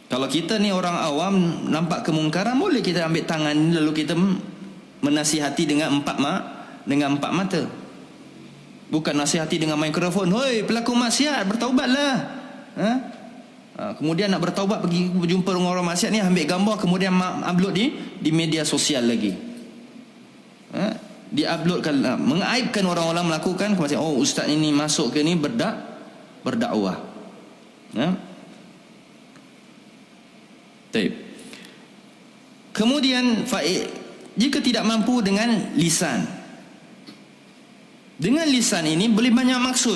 Kalau kita ni orang awam nampak kemungkaran, boleh kita ambil tangan lalu kita menasihati dengan empat mata. Bukan nasihati dengan mikrofon. Hoi pelaku maksiat, bertaubatlah. Kemudian nak bertaubat, pergi berjumpa dengan orang maksiat ni, ambil gambar kemudian upload di media sosial lagi. Diuploadkan, mengaibkan orang-orang melakukan kemaksiatan. Oh, ustaz ini masuk ke ni berdakwah. Baik. Kemudian jika tidak mampu dengan lisan. Dengan lisan ini boleh banyak maksud.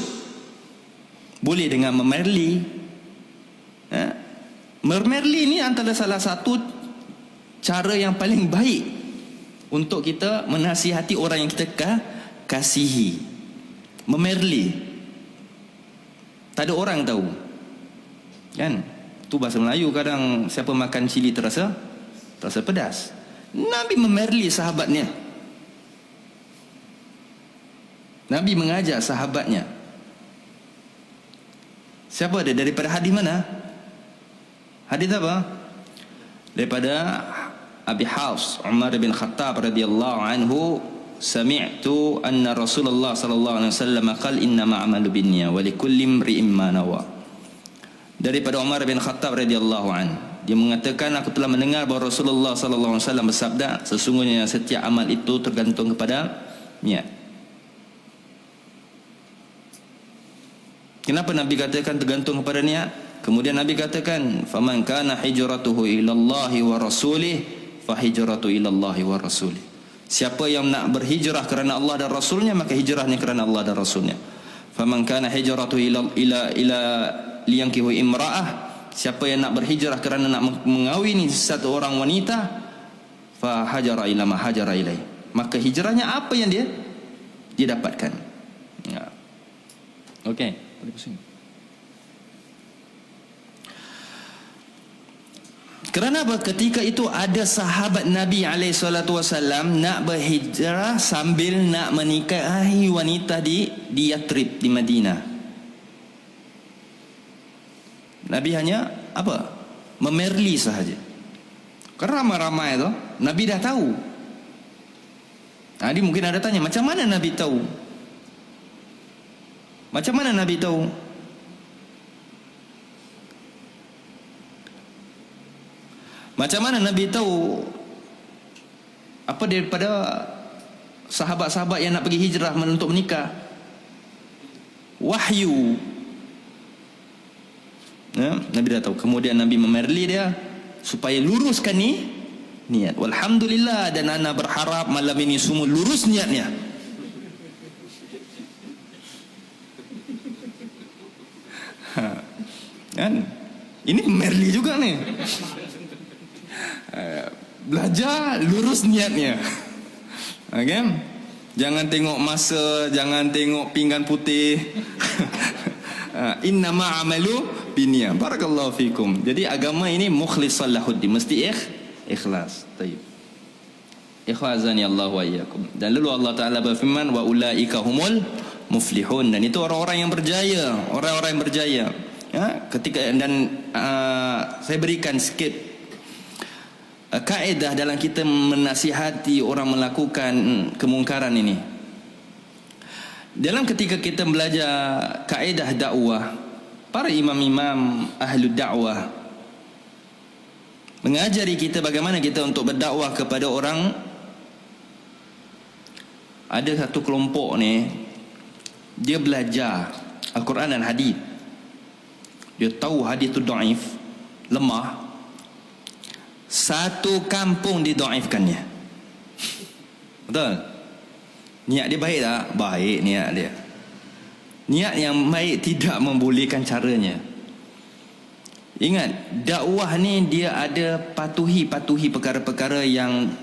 Boleh dengan memerli. Memerli ini antara salah satu cara yang paling baik untuk kita menasihati orang yang kita kasihi. Memerli. Tak ada orang tahu. Kan? Tu bahasa Melayu kadang siapa makan cili terasa pedas. Nabi memerli sahabatnya. Nabi mengajar sahabatnya. Siapa dia? Daripada hadis mana? Hadis apa? Daripada Abi Hafs Umar bin Khattab radhiyallahu anhu, sami'tu anna Rasulullah sallallahu alaihi wasallam qala inna ma'amalu binniyah wa likulli imri'in ma nawa. Daripada Umar bin Khattab radhiyallahu anhu, dia mengatakan, aku telah mendengar bahawa Rasulullah sallallahu alaihi wasallam bersabda, sesungguhnya setiap amal itu tergantung kepada niat. Kenapa Nabi katakan tergantung kepada niat? Kemudian Nabi katakan, faman kana hijratuhu ilallahi wa rasulih fa hijratu ilallahi wa rasulih. Siapa yang nak berhijrah kerana Allah dan Rasulnya, maka hijrahnya kerana Allah dan Rasulnya. Faman kana hijratuhu ila liyankihu imra'ah, siapa yang nak berhijrah kerana nak mengawini satu orang wanita, fa hajara ila ma hajara ilai, maka hijrahnya apa yang dia dapatkan. Ya. Okey. Kerana apa? Ketika itu ada sahabat Nabi SAW nak berhijrah sambil nak menikahi wanita di Yathrib, di Madinah. Nabi hanya apa? Memerli sahaja. Kerana ramai-ramai tu, Nabi dah tahu. Jadi mungkin ada tanya, macam mana Nabi tahu? Macam mana Nabi tahu? Macam mana Nabi tahu apa daripada sahabat-sahabat yang nak pergi hijrah untuk menikah? Wahyu. Nabi dah tahu. Kemudian Nabi memerli dia supaya luruskan niat. Walhamdulillah, dan ana berharap malam ini semua lurus niatnya. Kan? Ini memerli juga nih. Belajar lurus niatnya. Okay? Jangan tengok masa, jangan tengok pinggan putih. Innama amalu binniyah. Barakallahu fikum. Jadi agama ini mukhlishan lahuddin, mesti ikhlas. Tayyib. Ikhwazani Allah wa iyyakum. Dan lalu Allah Taala berfirman, wa ulaika humul muflihun, dan itu orang-orang yang berjaya, orang-orang yang berjaya. Ya, ketika saya berikan sikit kaedah dalam kita menasihati orang melakukan kemungkaran ini. Dalam ketika kita belajar kaedah dakwah, para imam-imam ahlu dakwah mengajari kita bagaimana kita untuk berdakwah kepada orang. Ada satu kelompok ni, dia belajar Al-Quran dan hadis. Dia tahu hadis tu dhaif, lemah. Satu kampung didaifkannya. Betul? Niat dia baik tak? Baik niat dia. Niat yang baik tidak membolehkan caranya. Ingat, dakwah ni dia ada patuhi perkara-perkara yang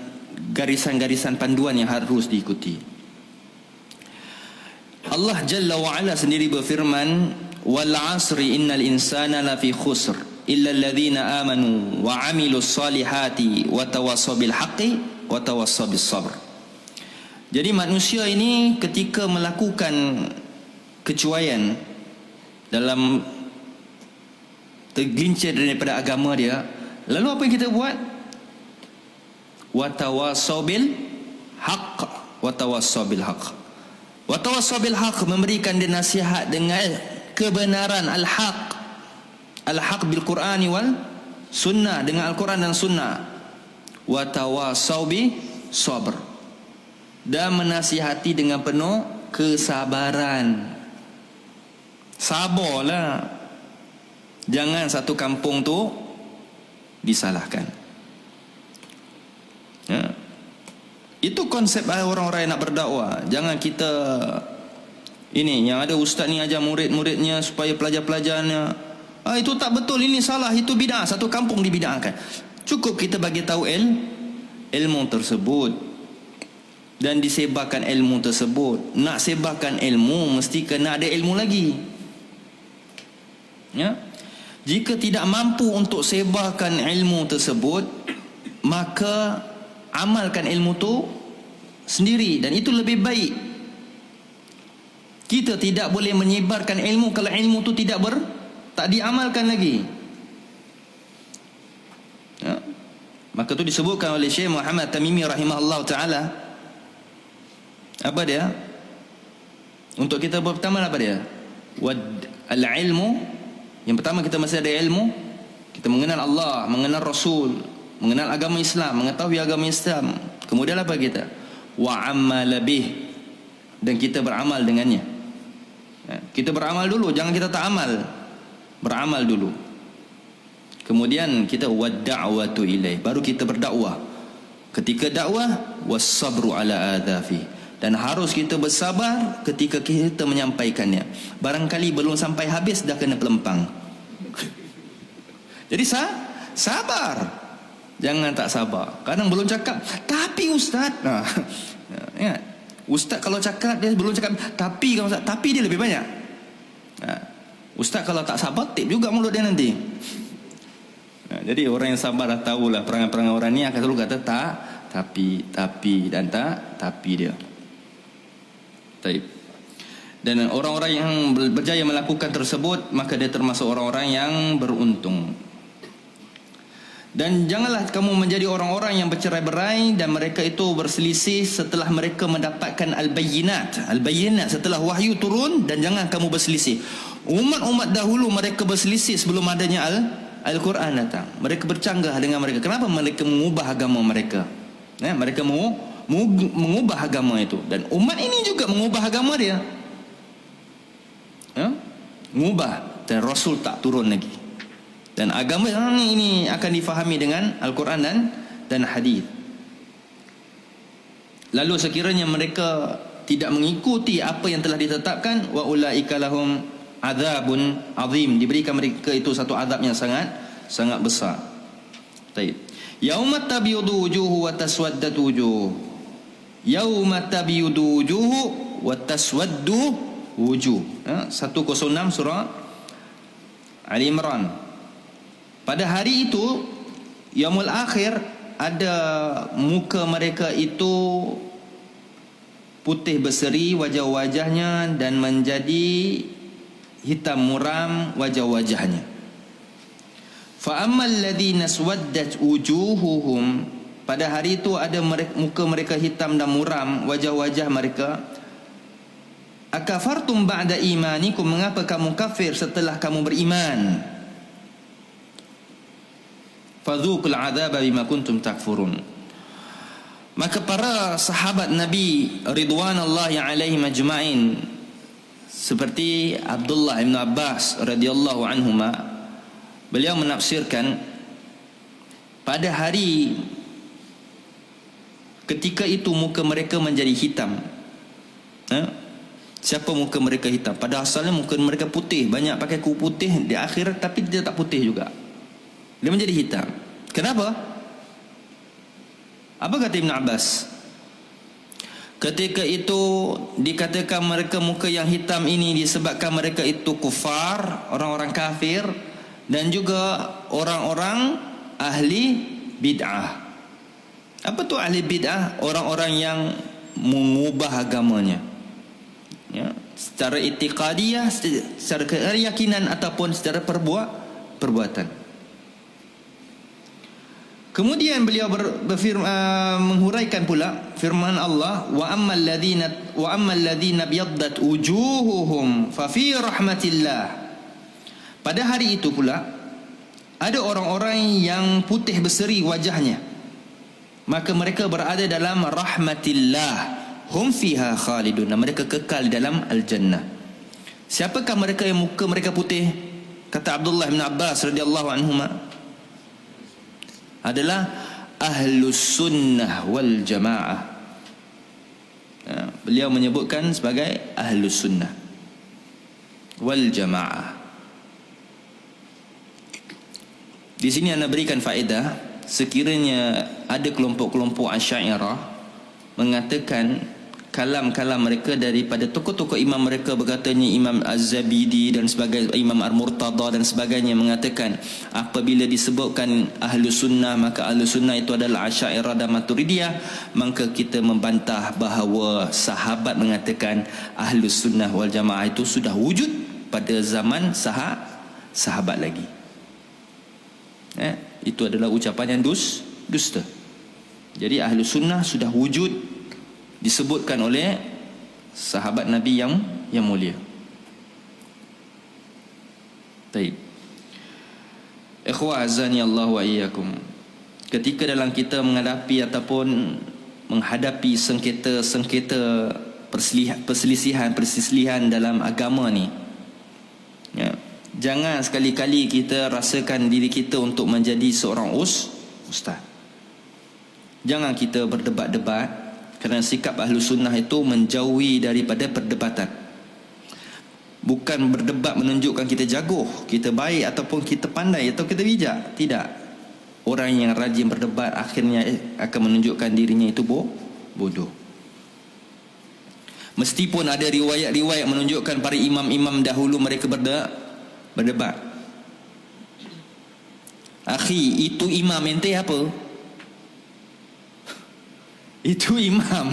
garisan-garisan panduan yang harus diikuti. Allah Jalla wa'ala sendiri berfirman, wal asri innal insana lafi khusr illa alladhina amanu wa amilus salihati wa tawassaw bil haqqi wa tawassaw bis sabr. Jadi manusia ini ketika melakukan kecuaian dalam tergelincir daripada agama dia, lalu apa yang kita buat? Wa tawassaw bil haqq wa tawassaw bil haqq. Wa tawassaw bil haqq, memberikan dia nasihat dengan kebenaran, al-haq. Al-haq bil Qur'ani wal sunnah, dengan Al-Quran dan sunnah. Wa tawassaw bi sabr, dan menasihati dengan penuh kesabaran. Sabarlah, jangan satu kampung tu disalahkan. Ya. Itu konsep orang-orang yang nak berdakwah. Jangan kita ini yang ada ustaz ni ajar murid-muridnya supaya pelajar-pelajarnya, itu tak betul, ini salah, itu bid'ah, satu kampung dibid'ahkan. Cukup kita bagi tahu ilmu tersebut dan disebarkan ilmu tersebut. Nak sebarkan ilmu mesti kena ada ilmu lagi. Ya. Jika tidak mampu untuk sebarkan ilmu tersebut, maka amalkan ilmu tu sendiri, dan itu lebih baik. Kita tidak boleh menyebarkan ilmu kalau ilmu tu tak diamalkan lagi. Ya. Maka tu disebutkan oleh Syekh Muhammad Tamimi rahimahullah ta'ala. Apa dia? Untuk kita pertama apa dia? Al-ilmu. Yang pertama kita mesti ada ilmu. Kita mengenal Allah, mengenal Rasul, mengenal agama Islam, mengetahui agama Islam. Kemudian apa kita? Wa amala bih, dan kita beramal dengannya. Kita beramal dulu, jangan kita tak amal. Beramal dulu. Kemudian kita wadda'watu ilaih, baru kita berdakwah. Ketika dakwah, was-sabru ala adzafi, dan harus kita bersabar ketika kita menyampaikannya. Barangkali belum sampai habis dah kena pelempang. Jadi sabar. Jangan tak sabar. Kadang belum cakap, tapi ustaz. Ya. Ustaz kalau cakap dia belum cakap tapi, kalau ustaz, tapi dia lebih banyak. Ustaz kalau tak sabar, tip juga mulut dia nanti. Jadi orang yang sabar dah tahulah perangai-perangai orang ni akan selalu kata tak, tapi dan tapi dia. Baik. Dan orang-orang yang berjaya melakukan tersebut, maka dia termasuk orang-orang yang beruntung. Dan janganlah kamu menjadi orang-orang yang bercerai-berai dan mereka itu berselisih setelah mereka mendapatkan al-bayyinat. Al-bayyinat setelah wahyu turun, dan jangan kamu berselisih. Umat-umat dahulu mereka berselisih sebelum adanya Al-Quran datang. Mereka bercanggah dengan mereka. Kenapa? Mereka mengubah agama mereka. Mereka mengubah agama itu. Dan umat ini juga mengubah agama dia. Mengubah, dan Rasul tak turun lagi. Dan agama ini akan difahami dengan Al-Quran dan hadis. Lalu sekiranya mereka tidak mengikuti apa yang telah ditetapkan, wa ulaika lahum adzabun azim, diberikan mereka itu satu azab yang sangat besar. Baik. Yauma tabyudu wujuhu wa taswaddatu wujuh. Yauma tabyudu wujuhu wa taswaddu wujuh. 106 surah Ali Imran. Pada hari itu, Yaumul Akhir, ada muka mereka itu putih berseri wajah-wajahnya dan menjadi hitam muram wajah-wajahnya. Fa ammal ladzina swaddat wujuhuhum, pada hari itu ada muka mereka hitam dan muram wajah-wajah mereka. Akafartum ba'da imanikum, mengapa kamu kafir setelah kamu beriman? Fadzuqul adzaba bima kuntum takfurun. Maka para sahabat Nabi ridwanullahi alaihim ajma'in, seperti Abdullah bin Abbas radhiyallahu anhuma, beliau menafsirkan pada hari ketika itu muka mereka menjadi hitam. Siapa muka mereka hitam? Pada asalnya muka mereka putih, banyak pakai kuku putih di akhirat, tapi dia tak putih juga, dia menjadi hitam. Kenapa? Apa kata Ibn Abbas? Ketika itu dikatakan mereka muka yang hitam ini disebabkan mereka itu kufar, orang-orang kafir, dan juga orang-orang ahli bid'ah. Apa tu ahli bid'ah? Orang-orang yang mengubah agamanya, ya, secara i'tiqadiyah, secara keyakinan ataupun secara perbuatan. Kemudian beliau menghuraikan pula firman Allah, wa ammal ladzina biyaddat wujuhuhum fa fi rahmatillah. Pada hari itu pula ada orang-orang yang putih berseri wajahnya, maka mereka berada dalam rahmatillah, hum fiha khalidun, mereka kekal dalam al-jannah. Siapakah mereka yang muka mereka putih? Kata Abdullah bin Abbas radhiyallahu anhuma, adalah ahlus sunnah wal jamaah. Beliau menyebutkan sebagai ahlus sunnah wal jamaah. Di sini anda berikan faedah, sekiranya ada kelompok-kelompok Asy'ariyah mengatakan kalam-kalam mereka daripada tokoh-tokoh imam mereka, berkatanya Imam Az-Zabidi dan sebagainya, Imam Al-Murtada dan sebagainya, mengatakan apabila disebutkan Ahlus Sunnah maka Ahlus Sunnah itu adalah Asy'ariyah dan Maturidiyah, maka kita membantah bahawa sahabat mengatakan Ahlus Sunnah wal Jamaah itu sudah wujud pada zaman sahabat lagi. Itu adalah ucapan yang dusta. Jadi Ahlus Sunnah sudah wujud, disebutkan oleh sahabat Nabi yang mulia. Baik. Ikhwah azani Allah wa iyyakum. Ketika dalam kita menghadapi ataupun menghadapi sengketa perselisihan dalam agama ni, ya, jangan sekali-kali kita rasakan diri kita untuk menjadi seorang ustaz. Jangan kita berdebat-debat, kerana sikap Ahlus Sunnah itu menjauhi daripada perdebatan. Bukan berdebat menunjukkan kita jago, kita baik ataupun kita pandai atau kita bijak. Tidak. Orang yang rajin berdebat akhirnya akan menunjukkan dirinya itu bodoh. Meskipun ada riwayat-riwayat menunjukkan para imam-imam dahulu mereka berdebat. Akhi, itu imam ente apa? Itu imam.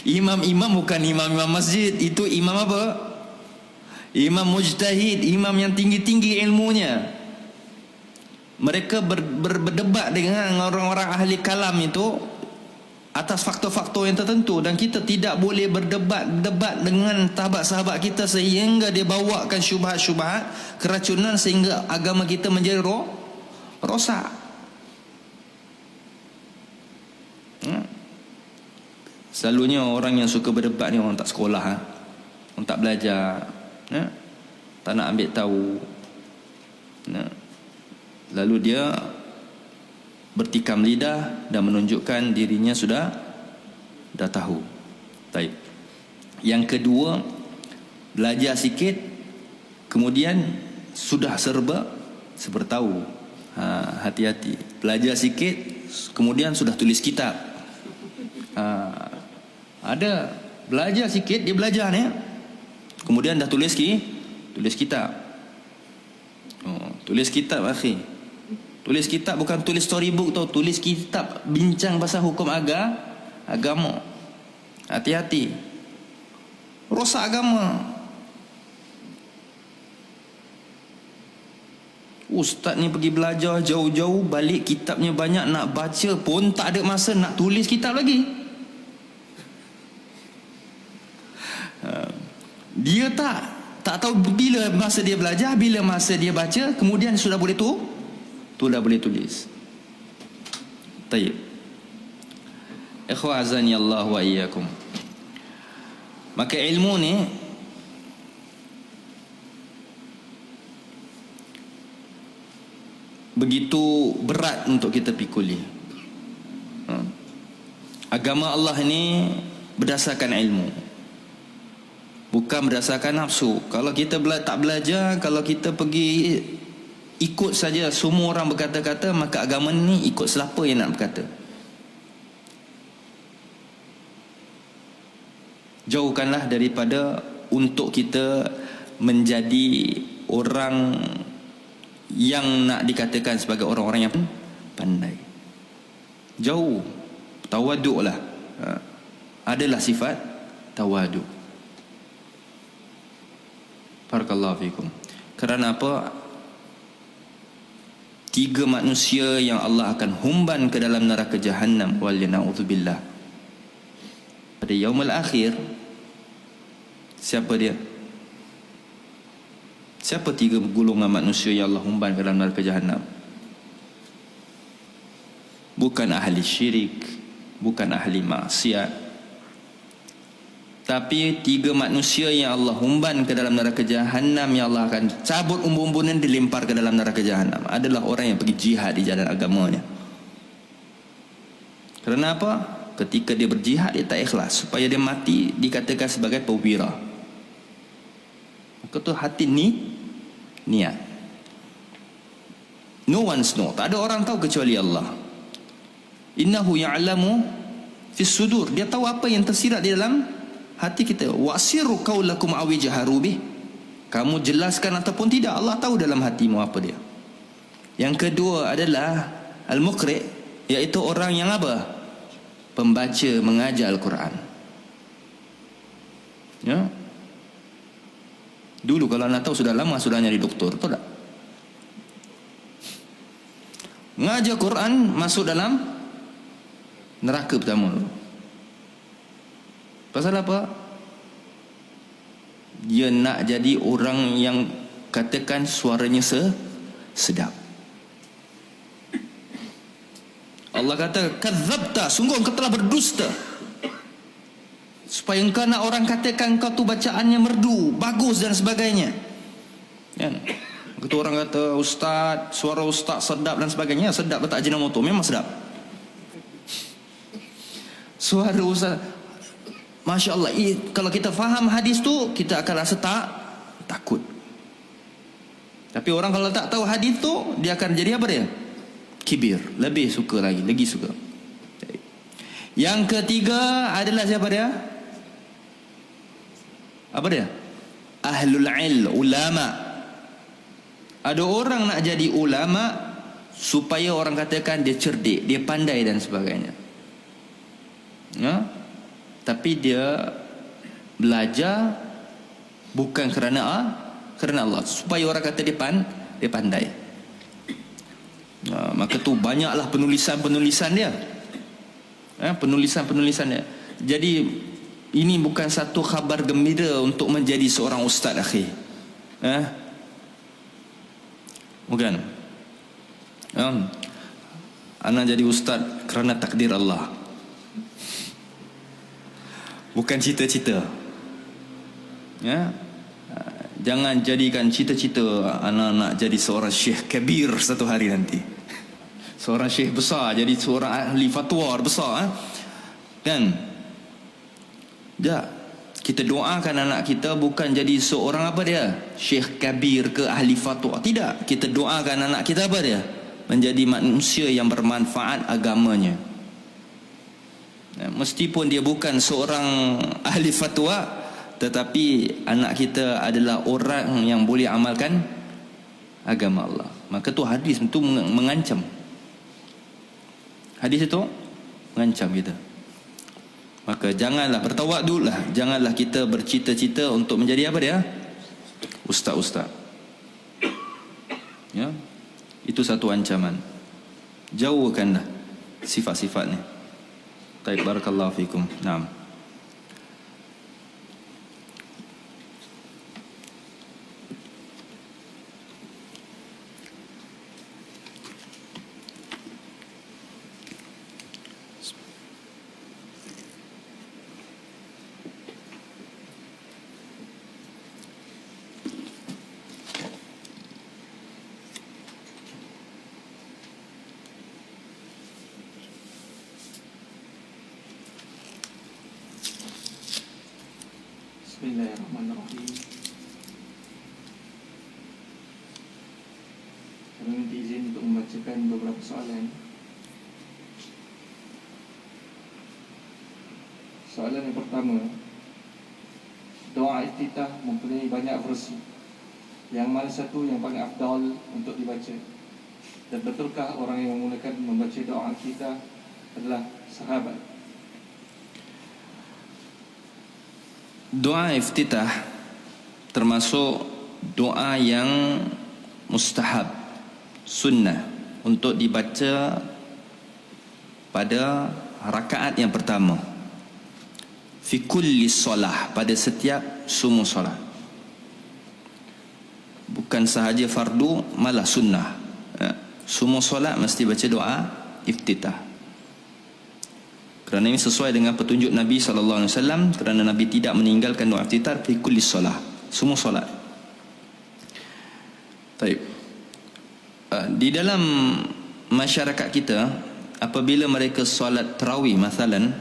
Imam bukan imam masjid. Itu imam apa? Imam mujtahid, imam yang tinggi-tinggi ilmunya. Mereka berdebat dengan orang-orang ahli kalam itu atas faktor-faktor yang tertentu, dan kita tidak boleh berdebat dengan sahabat-sahabat kita sehingga dia bawakan syubhat-syubhat keracunan sehingga agama kita menjadi rosak. Selalunya orang yang suka berdebat ni orang tak sekolah, orang tak belajar, tak nak ambil tahu. Lalu dia bertikam lidah dan menunjukkan dirinya dah tahu. Baik. Yang kedua, belajar sikit kemudian sudah serba tahu. Hati-hati. Belajar sikit kemudian sudah tulis kitab. Ada belajar sikit, dia belajar ni, kemudian dah tulis kitab. Tulis kitab, akhi. Tulis kitab bukan tulis storybook tau, tulis kitab bincang pasal hukum agama. Hati-hati. Rosak agama. Ustaz ni pergi belajar jauh-jauh, balik kitabnya banyak, nak baca pun tak ada masa nak tulis kitab lagi. Dia tak tahu bila masa dia belajar, bila masa dia baca, kemudian sudah boleh dah boleh tulis. Tayyib. Ikhwan azani Allah wa iyyakum. Maka ilmu ni begitu berat untuk kita pikuli. Agama Allah ni berdasarkan ilmu, bukan berdasarkan nafsu. Kalau kita tak belajar, kalau kita pergi ikut saja semua orang berkata-kata, maka agama ni ikut siapa yang nak berkata. Jauhkanlah daripada untuk kita menjadi orang yang nak dikatakan sebagai orang-orang yang pandai. Jauh. Tawaduk lah. Adalah sifat tawaduk. Barakallahu fikum. Kerana apa? 3 manusia yang Allah akan humban ke dalam neraka Jahannam, wal na'udzubillah. Pada yaumul akhir, siapa dia? Siapa 3 golongan manusia yang Allah humban ke dalam neraka Jahannam? Bukan ahli syirik, bukan ahli maksiat, tapi 3 manusia yang Allah humban ke dalam neraka Jahannam, yang Allah akan cabut umbun-umbunan, dilempar ke dalam neraka Jahannam, adalah orang yang pergi jihad di jalan agamanya. Kerana apa? Ketika dia berjihad, dia tak ikhlas, supaya dia mati dikatakan sebagai pewira. Maka tu hati niat. No one knows. Tak ada orang tahu kecuali Allah. Innahu ya'lamu fis sudur. Dia tahu apa yang tersirat di dalam hati kita. Wasiru qaulakum aw jaharu bih. Kamu jelaskan ataupun tidak, Allah tahu dalam hatimu apa dia. Yang kedua adalah al-muqri, iaitu orang yang apa? Pembaca, mengajar Al-Quran. Ya. Dulu kalau nak tahu, sudah lama sudah nyari doktor, tahu tak? Ngajar Quran masuk dalam neraka pertama. Pasal apa? Dia nak jadi orang yang katakan suaranya sedap. Allah kata, kadzabta, sungguh engkau telah berdusta. Supaya engkau nak orang katakan kau tu bacaannya merdu, bagus dan sebagainya. Kan? Ketua orang kata, ustaz, suara ustaz sedap dan sebagainya. Sedap letak Ajinomoto, memang sedap. Suara ustaz, Masya Allah. Kalau kita faham hadis tu, kita akan rasa takut. Tapi orang kalau tak tahu hadis tu, dia akan jadi apa dia? Kibir. Lebih suka lagi, lagi suka. Yang ketiga adalah siapa dia? Apa dia? Ahlul ilm, ulama. Ada orang nak jadi ulama supaya orang katakan dia cerdik, dia pandai dan sebagainya. Ya? Tapi dia belajar bukan kerana Allah, supaya orang kata dia pandai. Maka tu banyaklah penulisan-penulisan dia. Penulisan-penulisan dia. Jadi ini bukan satu khabar gembira untuk menjadi seorang ustaz, akhi. Bukan. Ana jadi ustaz kerana takdir Allah. Bukan cita-cita. Ya. Jangan jadikan cita-cita ana nak jadi seorang syekh kabir satu hari nanti. Seorang syekh besar, jadi seorang ahli fatwa besar. Kan? Ya, kita doakan anak kita bukan jadi seorang apa dia? Syekh kabir ke ahli fatwa. Tidak, kita doakan anak kita apa dia? Menjadi manusia yang bermanfaat agamanya. Meskipun dia bukan seorang ahli fatwa, tetapi anak kita adalah orang yang boleh amalkan agama Allah. Maka tu hadis itu mengancam. Hadis itu mengancam kita. Maka janganlah bertawadud lah. Janganlah kita bercita-cita untuk menjadi apa dia? Ustaz-ustaz. Ya. Itu satu ancaman. Jauhkanlah sifat-sifatnya. Baik, barakallahu fikum. Naam. Bismillahirrahmanirrahim. Kami minta izin untuk membacakan beberapa soalan. Soalan yang pertama, doa iftitah mempunyai banyak versi. Yang mana satu yang paling afdal untuk dibaca? Dan betulkah orang yang memulakan membaca doa iftitah adalah sahabat? Doa iftitah termasuk doa yang mustahab, sunnah untuk dibaca pada rakaat yang pertama. Fi kulli solah, pada setiap semua solat. Bukan sahaja fardu, malah sunnah. Semua solat mesti baca doa iftitah. Kerana ini sesuai dengan petunjuk Nabi SAW, kerana Nabi tidak meninggalkan doa iftitah fi kulli solah, semua solat. Baik. Di dalam masyarakat kita, apabila mereka solat tarawih masalan,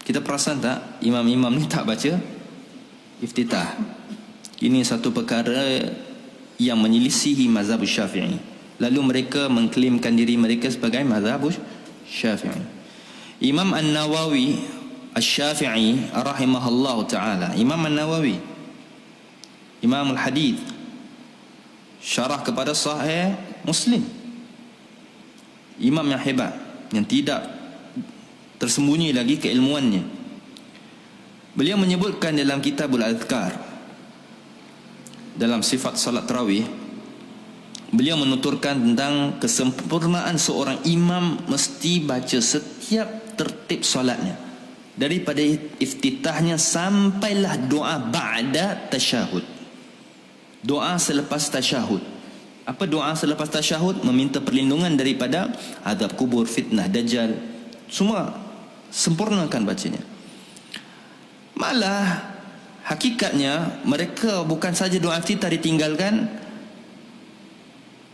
kita perasan tak imam-imam ni tak baca iftitah. Ini satu perkara yang menyelisihi mazhab Syafi'i. Lalu mereka mengklaimkan diri mereka sebagai mazhab Syafi'i. Imam An-Nawawi Asy-Syafi'i rahimahullah ta'ala, Imam An-Nawawi, Imam Al-Hadith, syarah kepada Sahih Muslim, imam yang hebat, yang tidak tersembunyi lagi keilmuannya. Beliau menyebutkan dalam Kitabul Adhkar, dalam sifat salat tarawih, beliau menuturkan tentang kesempurnaan seorang imam mesti baca setiap tertib solatnya, daripada iftitahnya sampailah doa ba'da tasyahud, doa selepas tasyahud. Apa doa selepas tasyahud? Meminta perlindungan daripada azab kubur, fitnah dajjal, semua sempurnakan bacanya. Malah hakikatnya mereka bukan saja doa iftitah ditinggalkan,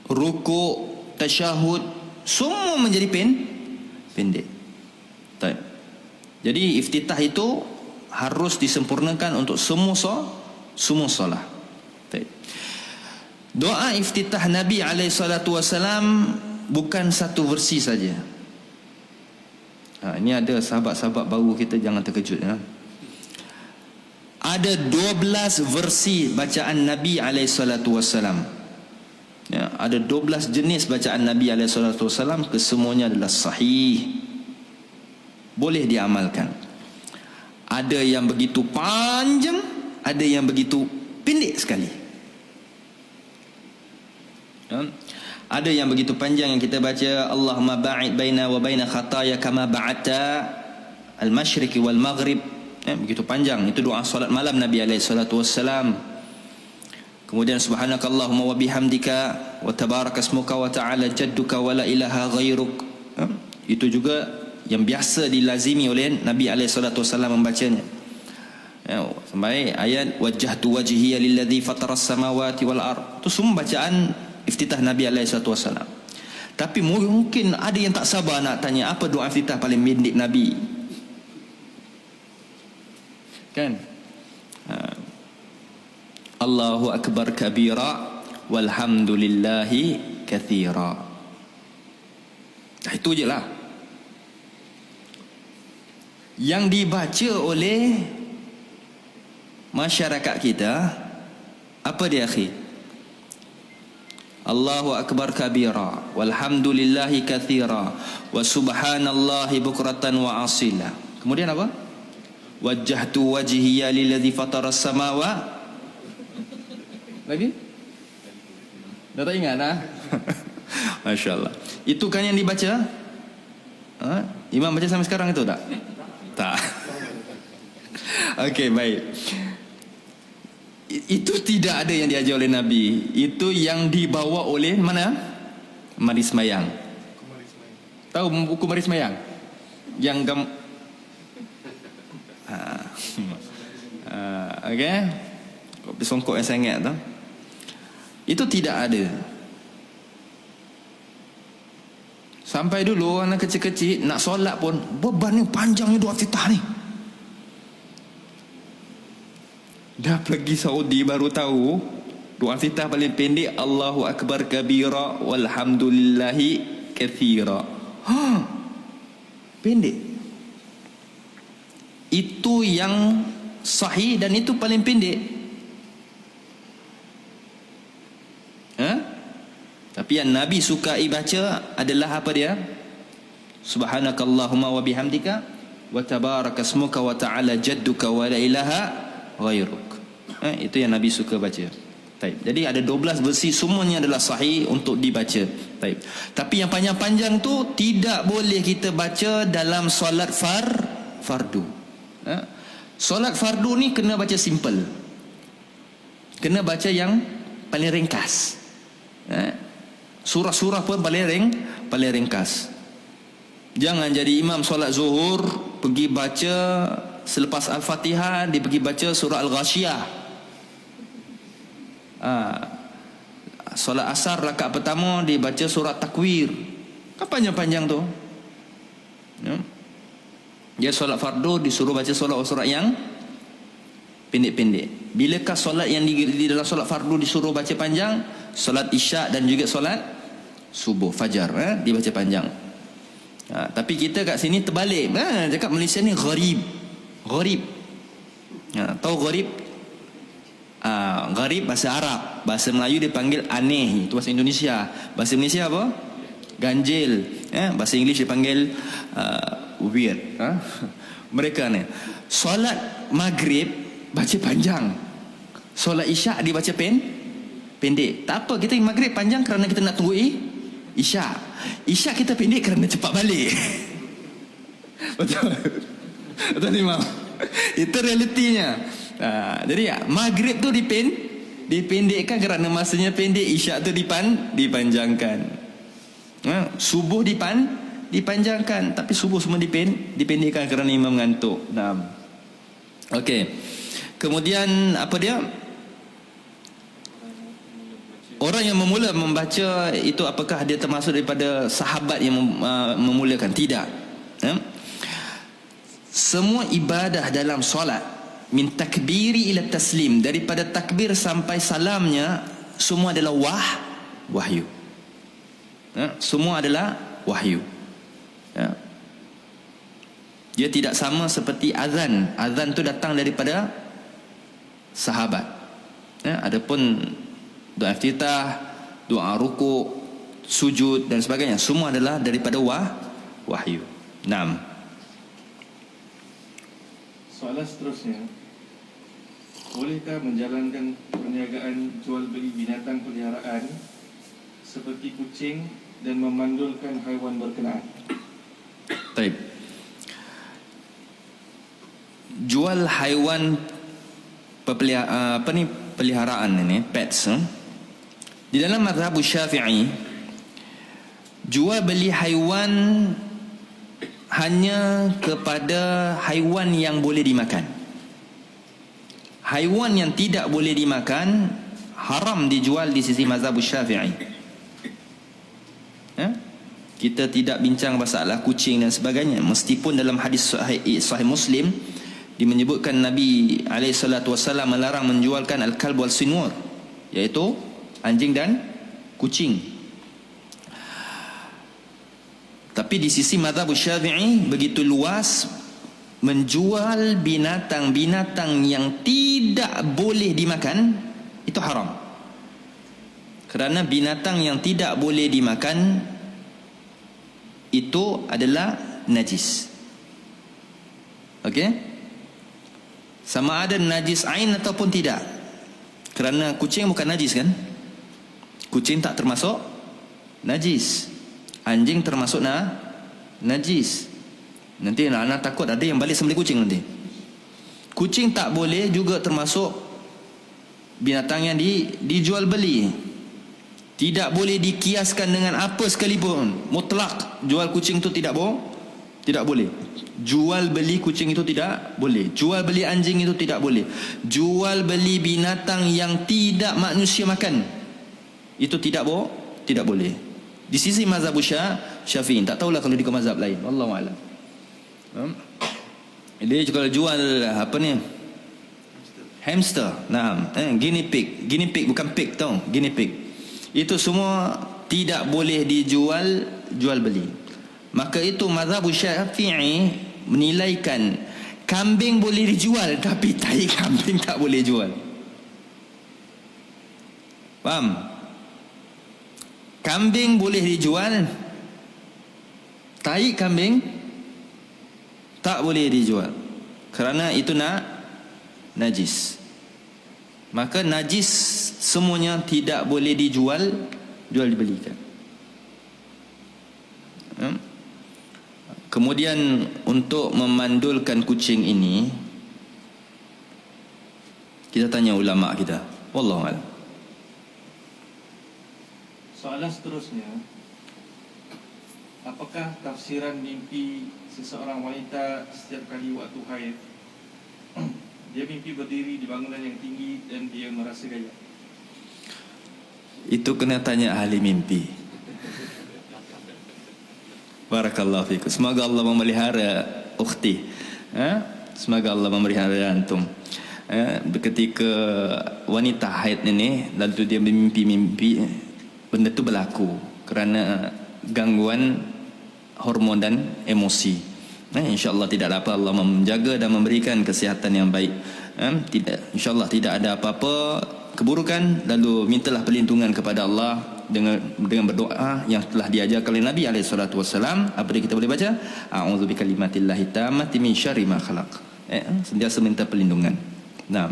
rukuk, tasyahud, semua menjadi pendek. Baik. Jadi iftitah itu harus disempurnakan untuk semua solat. Baik. Doa iftitah Nabi SAW bukan satu versi saja. Ini ada sahabat-sahabat baru kita, jangan terkejut ya. Ada 12 versi bacaan Nabi SAW. Ya, ada 12 jenis bacaan Nabi SAW, kesemuanya adalah sahih, boleh diamalkan. Ada yang begitu panjang, ada yang begitu pendek sekali. Ya. Ada yang begitu panjang yang kita baca, Allahumma ba'id baina wa baina khataya kama ba'ata al-masyriqi wal maghrib. Ya, begitu panjang. Itu doa solat malam Nabi SAW. Kemudian subhanakallahumma wa bihamdika wa tabarakasmuka wa ta'ala jadduka wa la ilaha ghairuk. Ya, itu juga yang biasa dilazimi oleh Nabi SAW membacanya. Ya, sampai ayat wajjahtu wajhiya lilladzi fataras samawati wal ard. Itu semua bacaan iftitah Nabi SAW. Tapi mungkin ada yang tak sabar nak tanya, apa doa iftitah paling pendek Nabi? Kan? Allahu akbar kabira walhamdulillahi kathira. Itu je lah yang dibaca oleh masyarakat kita. Apa dia akhi? Allahu akbar kabira walhamdulillahi kathira wa subhanallahi bukratan wa asila. Kemudian apa? Wajjahtu wajhiya lilladzi fataras samawa. Lagi? Dah tak ingat dah? Masya Allah. Itu kan yang dibaca? Ha? Imam baca sampai sekarang itu tak? Tak. Okey, baik. Itu tidak ada yang diajar oleh Nabi. Itu yang dibawa oleh mana? Mari semayang. Tahu buku Mari Semayang? Yang okey. Kopi songkok yang sangat tu. Itu tidak ada. Sampai dulu anak kecil-kecil nak solat pun bebannya panjangnya doa iftitah ni. Dah pergi Saudi baru tahu doa iftitah paling pendek Allahu Akbar kabira walhamdulillahi katsira. Pendek. Itu yang sahih dan itu paling pendek. Tapi yang Nabi sukai baca adalah apa dia? Subhanakallahumma wa bihamdika wa tabarakasmuka wa ta'ala jadduka wa la ilaha ghairuk. Itu yang Nabi suka baca. Taib. Jadi ada 12 versi, semuanya adalah sahih untuk dibaca. Taib. Tapi yang panjang-panjang tu tidak boleh kita baca dalam solat fardu. Solat fardu ni kena baca simple. Kena baca yang paling ringkas. Surah-surah pun paling ringkas. Jangan jadi imam solat zuhur pergi baca selepas Al-Fatihah dia pergi baca surah Al-Ghashiyah. Solat asar rakaat pertama dia baca surah Takwir. Kan panjang-panjang tu. Dia solat fardu disuruh baca solat yang pendek-pendek. Bilakah solat yang di dalam solat fardu disuruh baca panjang? Solat isyak dan juga solat subuh fajar dibaca panjang. Tapi kita kat sini terbalik. Cakap Malaysia ni gharib. Tahu gharib? Gharib bahasa Arab, bahasa Melayu dipanggil aneh, itu bahasa Indonesia. Bahasa Malaysia apa? Ganjil. Bahasa Inggeris dipanggil weird. Mereka ni solat maghrib baca panjang, solat isyak dibaca pendek. Tak apa, kita maghrib panjang kerana kita nak tunggu isyak. Isyak kita pendek kerana cepat balik. Betul. Betul ni, Imam. Itu realitinya. Jadi maghrib tu dipendekkan kerana masanya pendek, isyak tu dipanjangkan. Subuh dipanjangkan, tapi subuh semua dipendekkan kerana imam ngantuk. Okey. Kemudian apa dia? Orang yang memula membaca itu apakah dia termasuk daripada sahabat yang memulakan? Tidak. Semua ibadah dalam solat min takbiri ila taslim, daripada takbir sampai salamnya semua adalah wahyu. Semua adalah wahyu. Dia tidak sama seperti azan. Azan tu datang daripada sahabat. Adapun doa iftitah, doa rukuk, sujud dan sebagainya semua adalah daripada wahyu. 6. Soalan seterusnya, bolehkah menjalankan perniagaan jual beli binatang peliharaan seperti kucing dan memandulkan haiwan berkenaan? Baik. Jual haiwan peliharaan ini, pets. Di dalam mazhab Syafi'i, jual beli haiwan hanya kepada haiwan yang boleh dimakan. Haiwan yang tidak boleh dimakan haram dijual di sisi mazhab Syafi'i. Kita tidak bincang masalah kucing dan sebagainya, meskipun dalam hadis sahih Muslim menyebutkan Nabi SAW melarang menjualkan al-kalb wal sinwar, iaitu anjing dan kucing. Tapi di sisi mazhab Syafi'i begitu luas, menjual binatang-binatang yang tidak boleh dimakan itu haram. Kerana binatang yang tidak boleh dimakan itu adalah najis. Okey? Sama ada najis ain ataupun tidak. Kerana kucing bukan najis kan? Kucing tak termasuk najis. Anjing termasuk najis. Nanti anak takut ada yang balik sembelih kucing nanti. Kucing tak boleh juga termasuk binatang yang dijual beli. Tidak boleh dikiaskan dengan apa sekalipun. Mutlak jual kucing itu tidak boleh. Jual beli kucing itu tidak boleh. Jual beli anjing itu tidak boleh. Jual beli binatang yang tidak manusia makan, itu tidak boleh. Di sisi mazhab Syafi'i, tak tahulah kalau di mazhab lain. Wallahu a'lam. Dia kalau jual apa ni? Hamster. Guinea pig bukan pig tau, guinea pig. Itu semua tidak boleh jual beli. Maka itu mazhab Syafi'i menilaikan kambing boleh dijual tapi tai kambing tak boleh jual. Faham? Kambing boleh dijual, tai kambing tak boleh dijual kerana itu najis. Maka najis semuanya tidak boleh jual dibelikan. Kemudian untuk memandulkan kucing ini, kita tanya ulama kita. Wallahu a'lam. Soalan seterusnya, apakah tafsiran mimpi seseorang wanita setiap kali waktu haid? Dia mimpi berdiri di bangunan yang tinggi dan dia merasa gaya. Itu kena tanya ahli mimpi. Barakallahu fikum. Semoga Allah memelihara ukhti. Semoga Allah memelihara antum. Ketika wanita haid ini, lalu dia bermimpi-mimpi, benda itu berlaku kerana gangguan hormon dan emosi. InsyaAllah tidak ada apa, Allah menjaga dan memberikan kesihatan yang baik. InsyaAllah tidak ada apa-apa keburukan. Lalu mintalah perlindungan kepada Allah dengan berdoa yang telah diajarkan oleh Nabi SAW. Apa yang kita boleh baca? A'udzu bikalimatillahi tammati min syarri ma khalaq. Sentiasa minta perlindungan. Nah.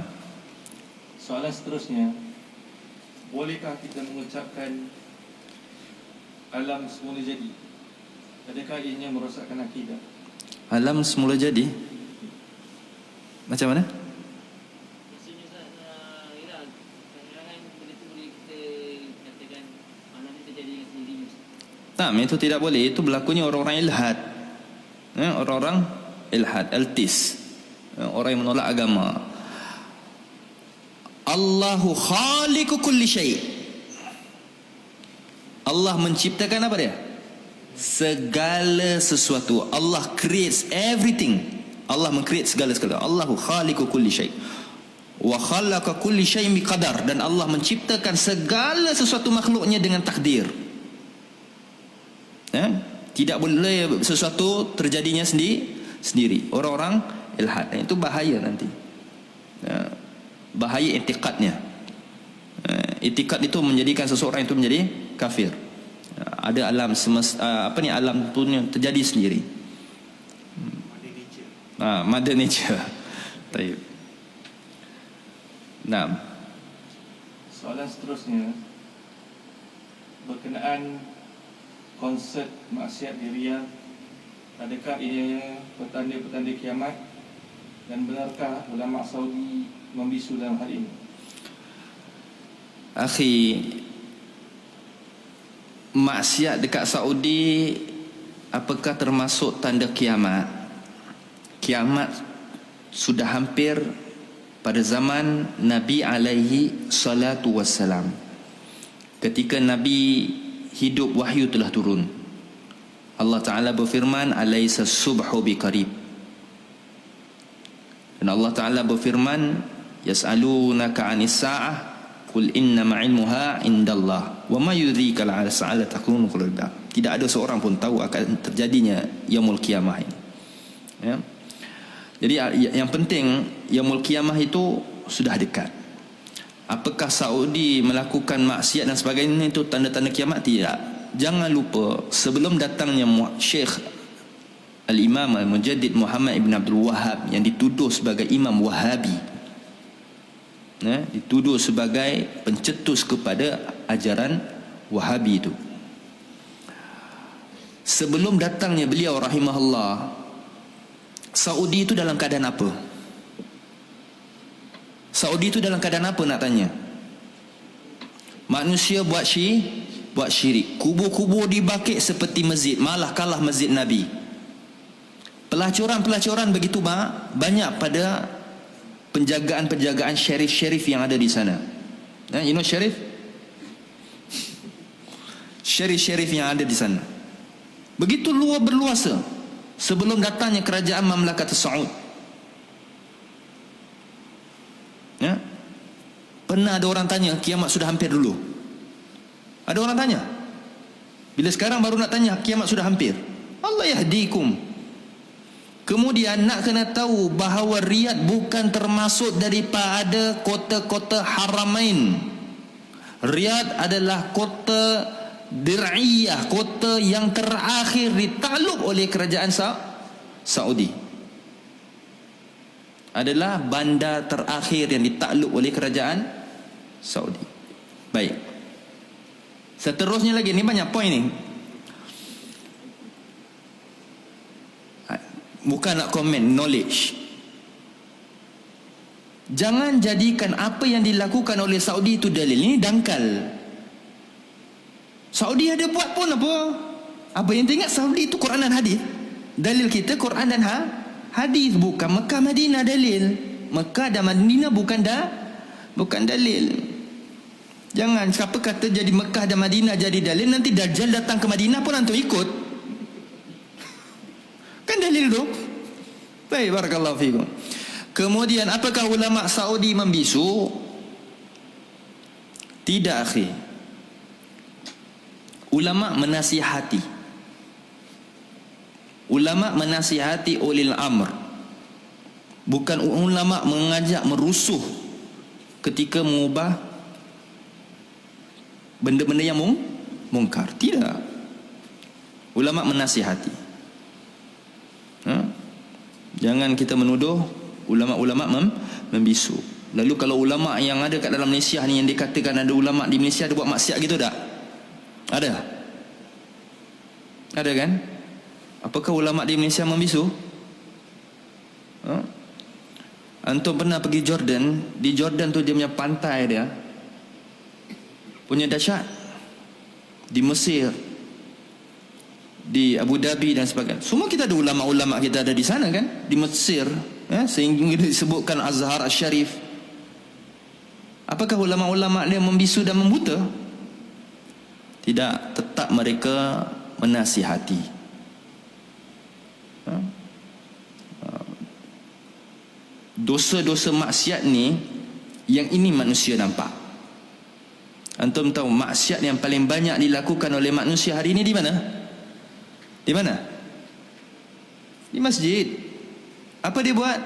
Soalan seterusnya, bolehkah kita mengucapkan alam semula jadi? Adakah ianya merosakkan akidah? Alam semula jadi? Macam mana? Tak, itu tidak boleh. Itu berlakunya orang-orang ilhad. Orang-orang ilhad, altis, orang yang menolak agama. Allahu khaliqu kulli syai'. Allah menciptakan apa dia? Segala sesuatu. Allah creates everything. Allah mengcreate segala sesuatu. Allahu khaliqu kulli syai'. Wa khalaqa kulli syai'in biqadar. Dan Allah menciptakan segala sesuatu makhluknya dengan takdir. Tidak boleh sesuatu terjadinya sendiri. Orang-orang ilhad, itu bahaya nanti. Bahaya i'tiqadnya. I'tiqad itu menjadikan seseorang itu menjadi kafir. Ada alam semesta, alam tu terjadi sendiri. Mother nature. Baik. Nah. Soalan seterusnya berkenaan konsert maksiat di Riyadh, adakah ianya petanda-petanda kiamat dan benarkah ulama Saudi membisu dalam hal ini? Akhi, maksiat dekat Saudi apakah termasuk tanda kiamat? Kiamat sudah hampir pada zaman Nabi alaihi salatu wassalam. Ketika Nabi hidup, wahyu telah turun. Allah Ta'ala berfirman, alaysa subhu biqarib. Dan Allah Ta'ala berfirman, yas'alunaka 'anis sa'ah qul innama 'ilmuha indallah wa ma yudrika la'al sa'ala takunu qariba. Tidak ada seorang pun tahu akan terjadinya yaumul qiyamah ini. Jadi yang penting, yaumul qiyamah itu sudah dekat. Apakah Saudi melakukan maksiat dan sebagainya itu tanda-tanda kiamat? Tidak. Jangan lupa, sebelum datangnya Syekh Al-Imam Al-Mujaddid Muhammad Ibn Abdul Wahhab yang dituduh sebagai Imam Wahabi, dituduh sebagai pencetus kepada ajaran Wahabi itu, sebelum datangnya beliau rahimahullah, Saudi itu dalam keadaan apa? Saudi itu dalam keadaan apa nak tanya? Manusia buat syirik. Kubur-kubur dibakit seperti masjid, malah kalah masjid Nabi. Pelacuran begitu banyak pada penjagaan syarif-syarif yang ada di sana. You know syarif? Syarif-syarif yang ada di sana begitu berluasa sebelum datangnya kerajaan Mamlakat Saud. Ya? Pernah ada orang tanya kiamat sudah hampir dulu? Ada orang tanya? Bila sekarang baru nak tanya kiamat sudah hampir? Allah yahdikum. Kemudian nak kena tahu bahawa Riyadh bukan termasuk daripada kota-kota Haramain. Riyadh adalah kota Dir'iyah, kota yang terakhir ditakluk oleh kerajaan Saudi. Adalah bandar terakhir yang ditakluk oleh kerajaan Saudi. Baik. Seterusnya lagi, ni banyak poin ni. Bukan nak komen, knowledge. Jangan jadikan apa yang dilakukan oleh Saudi itu dalil. Ini dangkal. Saudi ada buat pun apa? Apa yang ingat Saudi itu Quran dan hadis. Dalil kita Quran dan hadis, bukan Mekah Madinah dalil. Mekah dan Madinah bukan dalil. Jangan siapa kata jadi Mekah dan Madinah jadi dalil, nanti Dajjal datang ke Madinah pun antum ikut. Kan dalil tu. Baik, barakallahu fikum. Kemudian apakah ulama Saudi membisu? Tidak, akhi. Ulama menasihati. Ulama menasihati ulil amr. Bukan ulama mengajak merusuh ketika mengubah benda-benda yang mungkar. Tidak. Ulama menasihati. Jangan kita menuduh ulama-ulama membisu. Lalu kalau ulama yang ada kat dalam Malaysia ni, yang dikatakan ada ulama di Malaysia ada buat maksiat gitu tak? Ada kan? Apakah ulama di Malaysia membisu? Antum pernah pergi Jordan? Di Jordan tu dia punya pantai dia punya dahsyat. Di Mesir, di Abu Dhabi dan sebagainya, semua kita ada ulama-ulama kita ada di sana kan? Di Mesir, sehingga disebutkan Azhar Asy-Syarif. Apakah ulama-ulama dia membisu dan membuta? Tidak, tetap mereka menasihati. Dosa-dosa maksiat ni, yang ini manusia nampak. Antum tahu maksiat yang paling banyak dilakukan oleh manusia hari ini di mana? Di mana? Di masjid. Apa dia buat?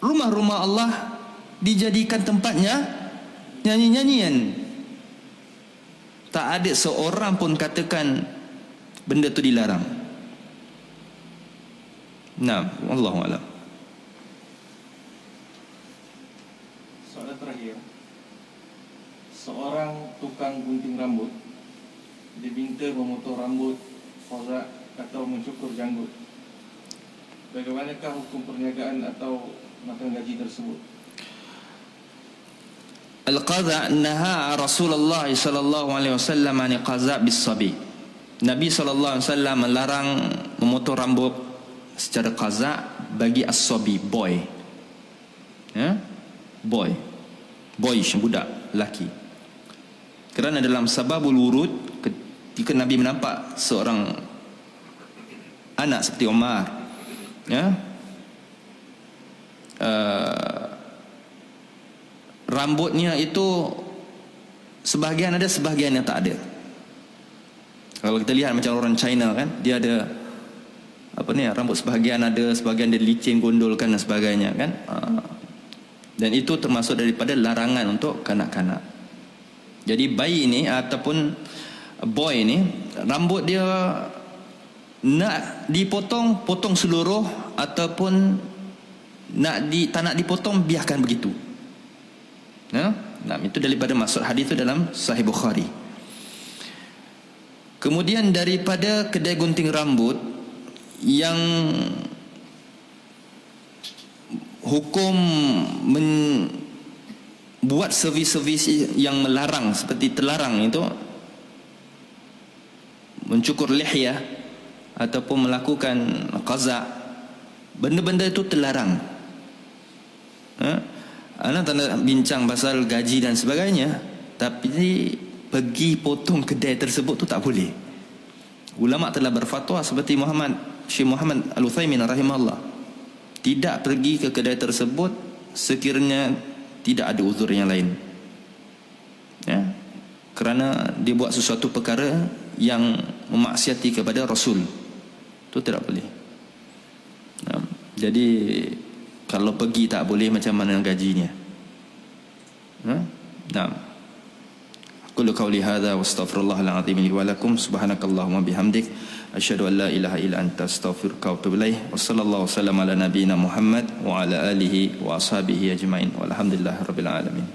Rumah-rumah Allah dijadikan tempatnya nyanyi-nyanyian. Tak ada seorang pun katakan benda tu dilarang. Nah, wallahu a'lam. Soalan terakhir. Seorang tukang gunting rambut diminta memotong rambut Fawzat atau mencukur janggut. Bagaimanakah hukum perniagaan atau makan gaji tersebut? Al-qadha naha Rasulullah sallallahu alaihi wasallam an qaza bis-sabi. Nabi sallallahu alaihi wasallam melarang memotong rambut secara qaza bagi as-sabi, boy. Boyish, budak lelaki. Kerana dalam Sababul Wurud, ketika Nabi menampak seorang anak seperti Umar, rambutnya itu sebahagian ada, sebahagian yang tak ada. Kalau kita lihat macam orang China kan, dia ada rambut sebahagian ada, sebahagian dia licin, gondolkan dan sebagainya kan. Dan itu termasuk daripada larangan untuk kanak-kanak. Jadi bayi ni ataupun boy ni, rambut dia nak dipotong, potong seluruh, ataupun tak nak dipotong, biarkan begitu. Itu daripada maksud hadis itu dalam Sahih Bukhari. Kemudian daripada kedai gunting rambut yang hukum buat servis-servis yang melarang, seperti terlarang itu, mencukur lihyah ataupun melakukan qaza, benda-benda itu terlarang. Anak tak nak bincang pasal gaji dan sebagainya, tapi pergi potong kedai tersebut tu tak boleh. Ulama telah berfatwa seperti Syekh Muhammad Al-Utsaimin rahimahullah, tidak pergi ke kedai tersebut sekiranya tidak ada uzur yang lain, kerana dia buat sesuatu perkara yang memaksiati kepada Rasul, itu tidak boleh. Jadi kalau pergi tak boleh, macam mana gajinya? Qul qawli hadza wastaghfirullahal azim li wa lakum, subhanakallahumma bihamdik, asyhadu an la ilaha illa anta, astaghfiruka wa atubu ilaik. Wassallallahu wasallam ala nabiyyina Muhammad wa ala alihi wa ashabihi ajmain. Walhamdulillahirabbil alamin.